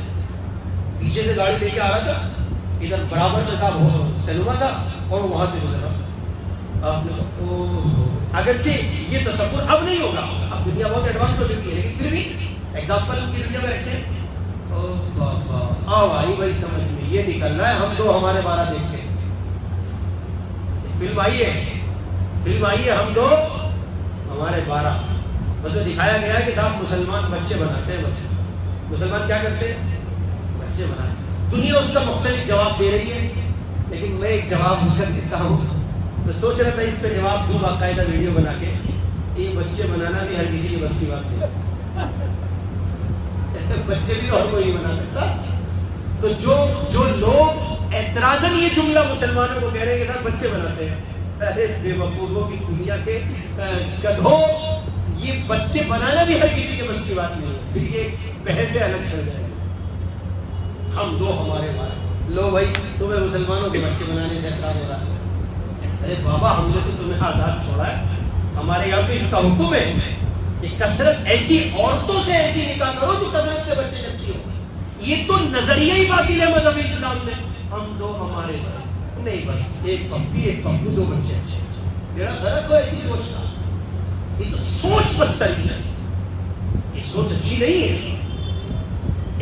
پیچھے سے گاڑی لے کے آ رہا تھا، ادھر برابر میں صاحب سینما تھا اور وہاں سے گزرا. آپ نے کہا اگرچہ یہ تصور اب نہیں ہوگا، اب دنیا بہت ایڈوانس ہو چکی ہے، لیکن پھر بھی ایگزامپل کی دنیا میں رکھتے ہیں. آؤ بھائی سمجھ میں یہ نکل رہا ہے، ہم دو ہمارے 12 دیکھ کے فلم آئی ہے ہم دو ہمارے 12. بس میں دکھایا گیا ہے کہ صاحب مسلمان بچے بناتے ہیں، بس مسلمان کیا کرتے ہیں؟ بچے بناتے ہیں. دنیا اس کا مختلف جواب دے رہی ہے، لیکن میں ایک جواب اس کا دیتا ہوں. میں سوچ رہا تھا اس پہ جواب دوں باقاعدہ ویڈیو بنا کے. یہ بچے بنانا بھی ہر کسی کی بس کی بات نہیں، بچے بھی تو ہر کوئی نہیں بنا سکتا. تو جو لوگ اعتراضاً یہ جملہ مسلمانوں کو کہہ رہے ہیں کہ صاحب بچے بناتے ہیں، ارے بے وقوفوں کی دنیا کے گدھوں، یہ بچے بنانا بھی ہر کسی کے بس کی بات نہیں ہے. پھر یہ بحث الگ چل جائے گی. ہم دو ہمارے 12. لو بھائی تمہیں مسلمانوں کے بچے بنانے سے اعتراض ہو رہا ہے. ارے بابا ہم نے تو تمہیں آزاد چھوڑا ہے، ہمارے یہاں پہ اس کا حکم ہے کہ کثرت ایسی عورتوں سے ایسی نکاح کرو جو کثرت سے بچے جنتی ہو. یہ تو نظریہ ہی باطل ہے مذہب اسلام میں. ہم دو ہمارے نہیں، بس ایک پپی ایک پپو، 2 بچے اچھے. میرا غلط کو ایسی سوچنا، یہ تو سوچ بدتر ہی ہے، یہ سوچ اچھی نہیں ہے.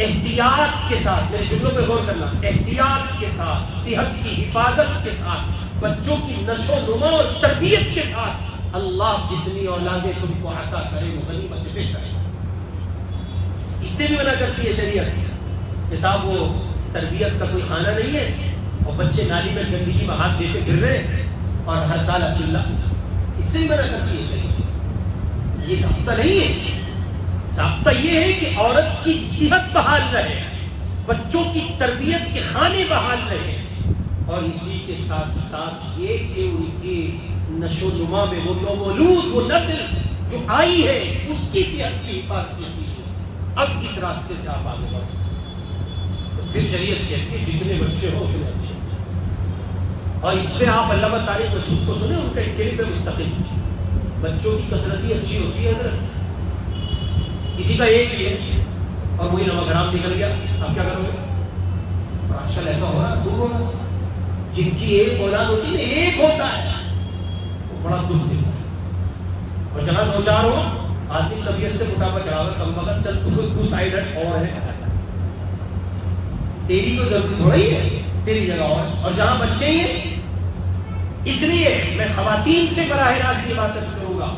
احتیاط کے ساتھ، میرے جملوں پہ غور کرنا، احتیاط کے ساتھ، صحت کی حفاظت کے ساتھ، بچوں کی نشو و نما اور تربیت کے ساتھ اللہ جتنی اولادیں تم کو عطا کرے وہ غنیمت بہتر ہے. اس سے بھی منع کرتی ہے شریعت کہ صاحب وہ تربیت کا کوئی خانہ نہیں ہے اور بچے نالی میں گندگی میں ہاتھ دیتے گر رہے اور ہر سال عبداللہ. اس سے بھی منع کرتی ہے شریعت. یہ ضابطہ نہیں ہے. ضابطہ یہ ہے کہ عورت کی صحت بحال رہے، بچوں کی تربیت کے خانے بحال رہے، اور اسی کے ساتھ ساتھ یہ کہ ان کی نشو و نما میں وہ نومولود، وہ نسل جو آئی ہے اس کی صحت کی حفاظت کی ہے. اب اس راستے سے آپ آگے بڑھو. پھر شریعت کہتی ہے جتنے بچے ہو اتنے اچھے. اور اس پہ آپ علامہ طارق مسعود کو سنیں، ان کا ایک کلپ ہے مستقل، بچوں کی کثرت ہی اچھی ہوتی ہے. اگر کسی کا ایک ہی ہے اور وہی نمک حرام نکل گیا، آپ کیا کرو گے؟ آج کل ایسا ہو رہا ہے، خوب ہو رہا ہے. جن کی ایک اولاد ہوتی ہے، ایک ہوتا ہے، وہ بڑا دکھ دیتا ہے. اور جہاں 2-4 ہو، آدمی طبیعت سے مطابق چڑھاوا کم وقت چل تو سائڈ اور ہے، تیری تو ضرورت تھوڑی ہے، تیری جگہ اور جہاں بچے ہی ہیں. اس لیے میں خواتین سے براہ راست یہ بات عرض کروں گا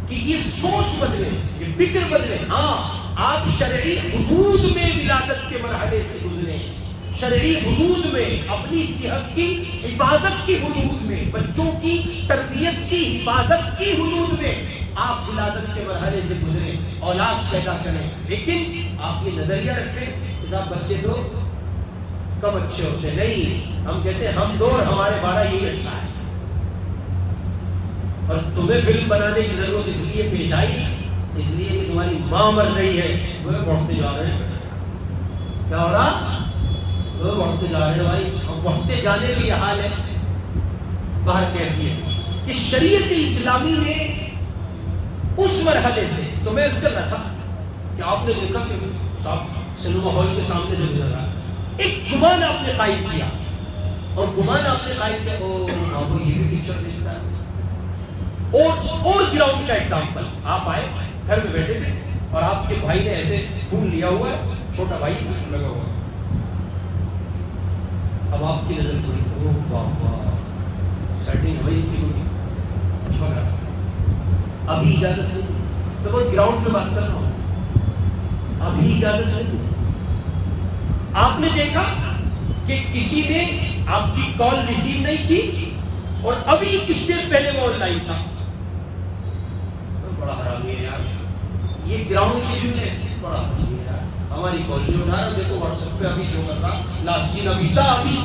کہ یہ سوچ بدلے، یہ فکر بدلے. ہاں آپ شرعی حدود میں ولادت کے مرحلے سے گزرے، شرعی حدود میں، اپنی صحت کی حفاظت کی حدود میں، بچوں کی تربیت کی حفاظت کی حدود میں آپ ولادت کے مرحلے سے گزرے، اولاد پیدا کریں. لیکن آپ یہ نظریہ رکھیں کہ صاحب بچے تو کم اچھے ہوتے نہیں. ہم کہتے ہیں ہم دو اور ہمارے 12 یہی اچھا ہے. اور تمہیں فلم بنانے کی ضرورت اس لیے پیش آئی، اس لیے کہ تمہاری ماں مر رہی ہے، وہ بڑھتے جا رہے ہیں. کیا ہو رہا؟ وہ بڑھتے جا رہے ہیں بھائی. اور بڑھتے جانے بھی یہ حال ہے باہر کیفیت کہ شریعت اسلامی نے اس مرحلے سے، تو میں اس سے کہا تھا کہ آپ نے دیکھا کہ صاحب سنیما ہال کے سامنے سے گزر رہا ہے، ایک گمان آپ نے قائم کیا، اور گمان آپ نے قائم کیا وہ یہ بھی پکچر دیکھتا ہے. اور گراؤنڈ کا ایگزامپل، آپ آئے گھر میں بیٹھے تھے اور آپ کے بھائی نے ایسے فون لیا ہوا ہے، چھوٹا بھائی لگا ہوا ہے. اب آپ کی نظر پڑی، او بابا سیٹنگ ہوئی اس کی چھوڑا، ابھی اجازت نہیں. میں بہت گراؤنڈ پہ بات کر رہا ہوں، ابھی اجازت نہیں. آپ نے دیکھا کہ کسی نے آپ کی کال ریسیو نہیں کی اور ابھی کچھ دیر پہلے وہ آن لائن تھا. بڑا حرامی ہے یار, یہ گراؤنڈ کے جملے بڑا حرامی ہے یار. ہماری کال نہیں اٹھا رہا, دیکھو واٹس ایپ پہ ابھی جو کر رہا لاسٹین ابھی تھا ابھی.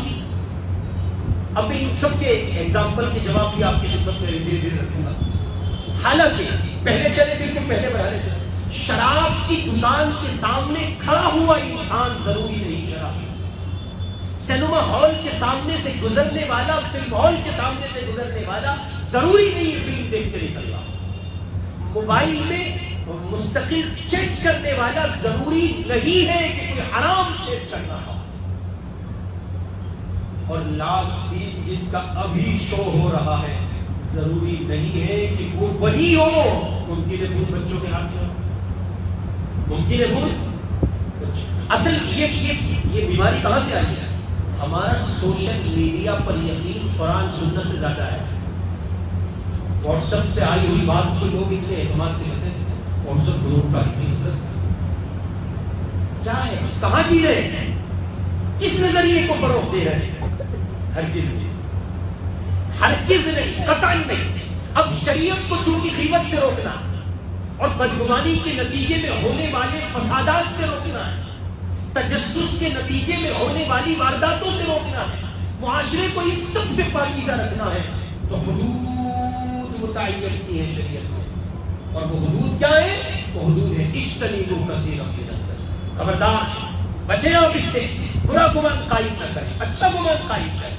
اب ان سب کے ایگزامپل کے جواب بھی آپ کی خدمت میں دھیرے دھیرے رکھوں گا. حالانکہ پہلے چلے بالکل پہلے بڑھانے سے, شراب کی دکان کے سامنے کھڑا ہوا انسان ضروری نہیں شراب, سینما ہال کے سامنے سے گزرنے والا, فلم ہال کے سامنے سے گزرنے والا ضروری نہیں فلم دیکھ کے نکل رہا, موبائل میں مستقل چیٹ کرنے والا ضروری نہیں ہے کہ کوئی حرام چیٹ کر رہا ہو. اور لاسٹ سین جس کا ابھی شو ہو رہا ہے ضروری نہیں ہے کہ وہ وہی ہو. ممکن ہے فون بچوں کے ہاتھ میں, ممکن ہے فون. اصل یہ بیماری کہاں سے آئی ہے؟ ہمارا سوشل میڈیا پر یقین قرآن سنت سے زیادہ ہے. واٹس ایپ پہ آئی ہوئی بات کو لوگ اتنے اعتماد سے بچے. واٹس ایپ گروپ کا اتنی حضرت کیا ہے, کہاں جی رہے ہیں, کس نظریے کو فروغ دے رہے ہیں؟ ہرگز نہیں, قطعاً نہیں. اب شریعت کو چونکہ غیبت سے روکنا اور بدگمانی کے نتیجے میں ہونے والے فسادات سے روکنا ہے, تجسس کے نتیجے میں ہونے والی وارداتوں سے روکنا ہے, معاشرے کو اس سب سے پاکیزہ رکھنا ہے, تو حدود متعین کی ہیں شریعت میں. اور وہ حدود کیا ہے؟ وہ حدود ہے اجتنبوا کثیرا من الظن. خبردار بچیں آپ اس سے, برا گمان قائم نہ کریں, اچھا گمان قائم کریں.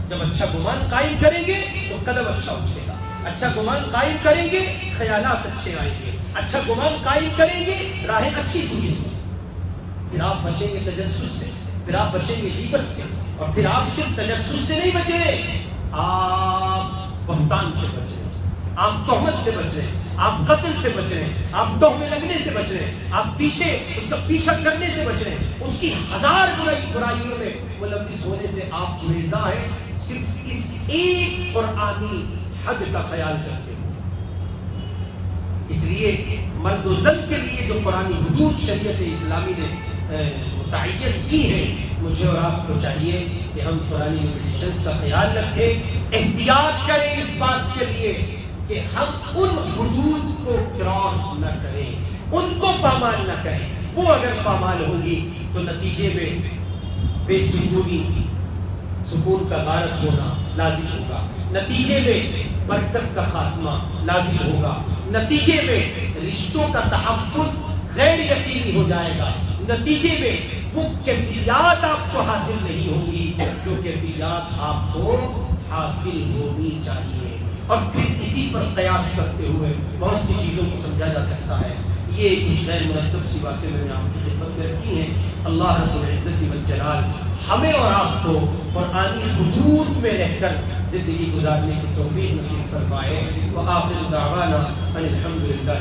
جب اچھا گمان قائم کریں گے تو قدم اچھا اٹھے گا, اچھا گمان قائم کریں گے خیالات اچھے آئیں گے, اچھا گمان قائم کریں گے راہیں اچھی سوچیں گے. پھر آپ بچیں گے تجسس سے, پھر آپ بچیں گے غیبت سے, اور پھر آپ صرف تجسس سے نہیں بچے, آپ بہتان سے بچ رہے ہیں, آپ تہمت سے بچ رہے ہیں, آپ قتل سے بچ رہے ہیں, آپ ٹوہ لگنے سے بچ رہے ہیں, آپ پیچھے اس کا پیچھا کرنے سے بچ رہے ہیں, اس کی ہزار برائیوں میں ملوث ہونے سے آپ گریزاں ہیں, صرف اس ایک قرآنی حد کا خیال کرتے ہیں. اس لیے مرد و زن کے لیے جو قرآنی حدود شریعت اسلامی نے متعین کی ہے, مجھے اور آپ کو چاہیے کہ ہم قرآنی ریگولیشنز کا خیال رکھیں, احتیاط کریں اس بات کے لیے کہ ہم ان حدود کو کراس نہ کریں, ان کو پامال نہ کریں. وہ اگر پامال ہوگی تو نتیجے میں بے سکونی, سکون کا غارت ہونا لازم ہوگا, نتیجے میں برکت کا خاتمہ لازم ہوگا, نتیجے میں رشتوں کا تحفظ غیر یقینی ہو جائے گا, نتیجے میں وہ کیفیات آپ کو حاصل نہیں ہوں گی جو کیفیات آپ کو حاصل ہونی چاہیے. اور پھر اسی پر قیاس کرتے ہوئے بہت سی چیزوں کو سمجھا جا سکتا ہے. یہ کچھ غیر مرتب سی باتیں میں نے آپ کی خدمت میں رکھی ہیں. اللہ رب العزت والجلال ہمیں اور آپ کو قرآنی حدود میں رہ کر زندگی گزارنے کی توفیق نصیب فرمائے. وآخر دعوانا ان الحمد للہ.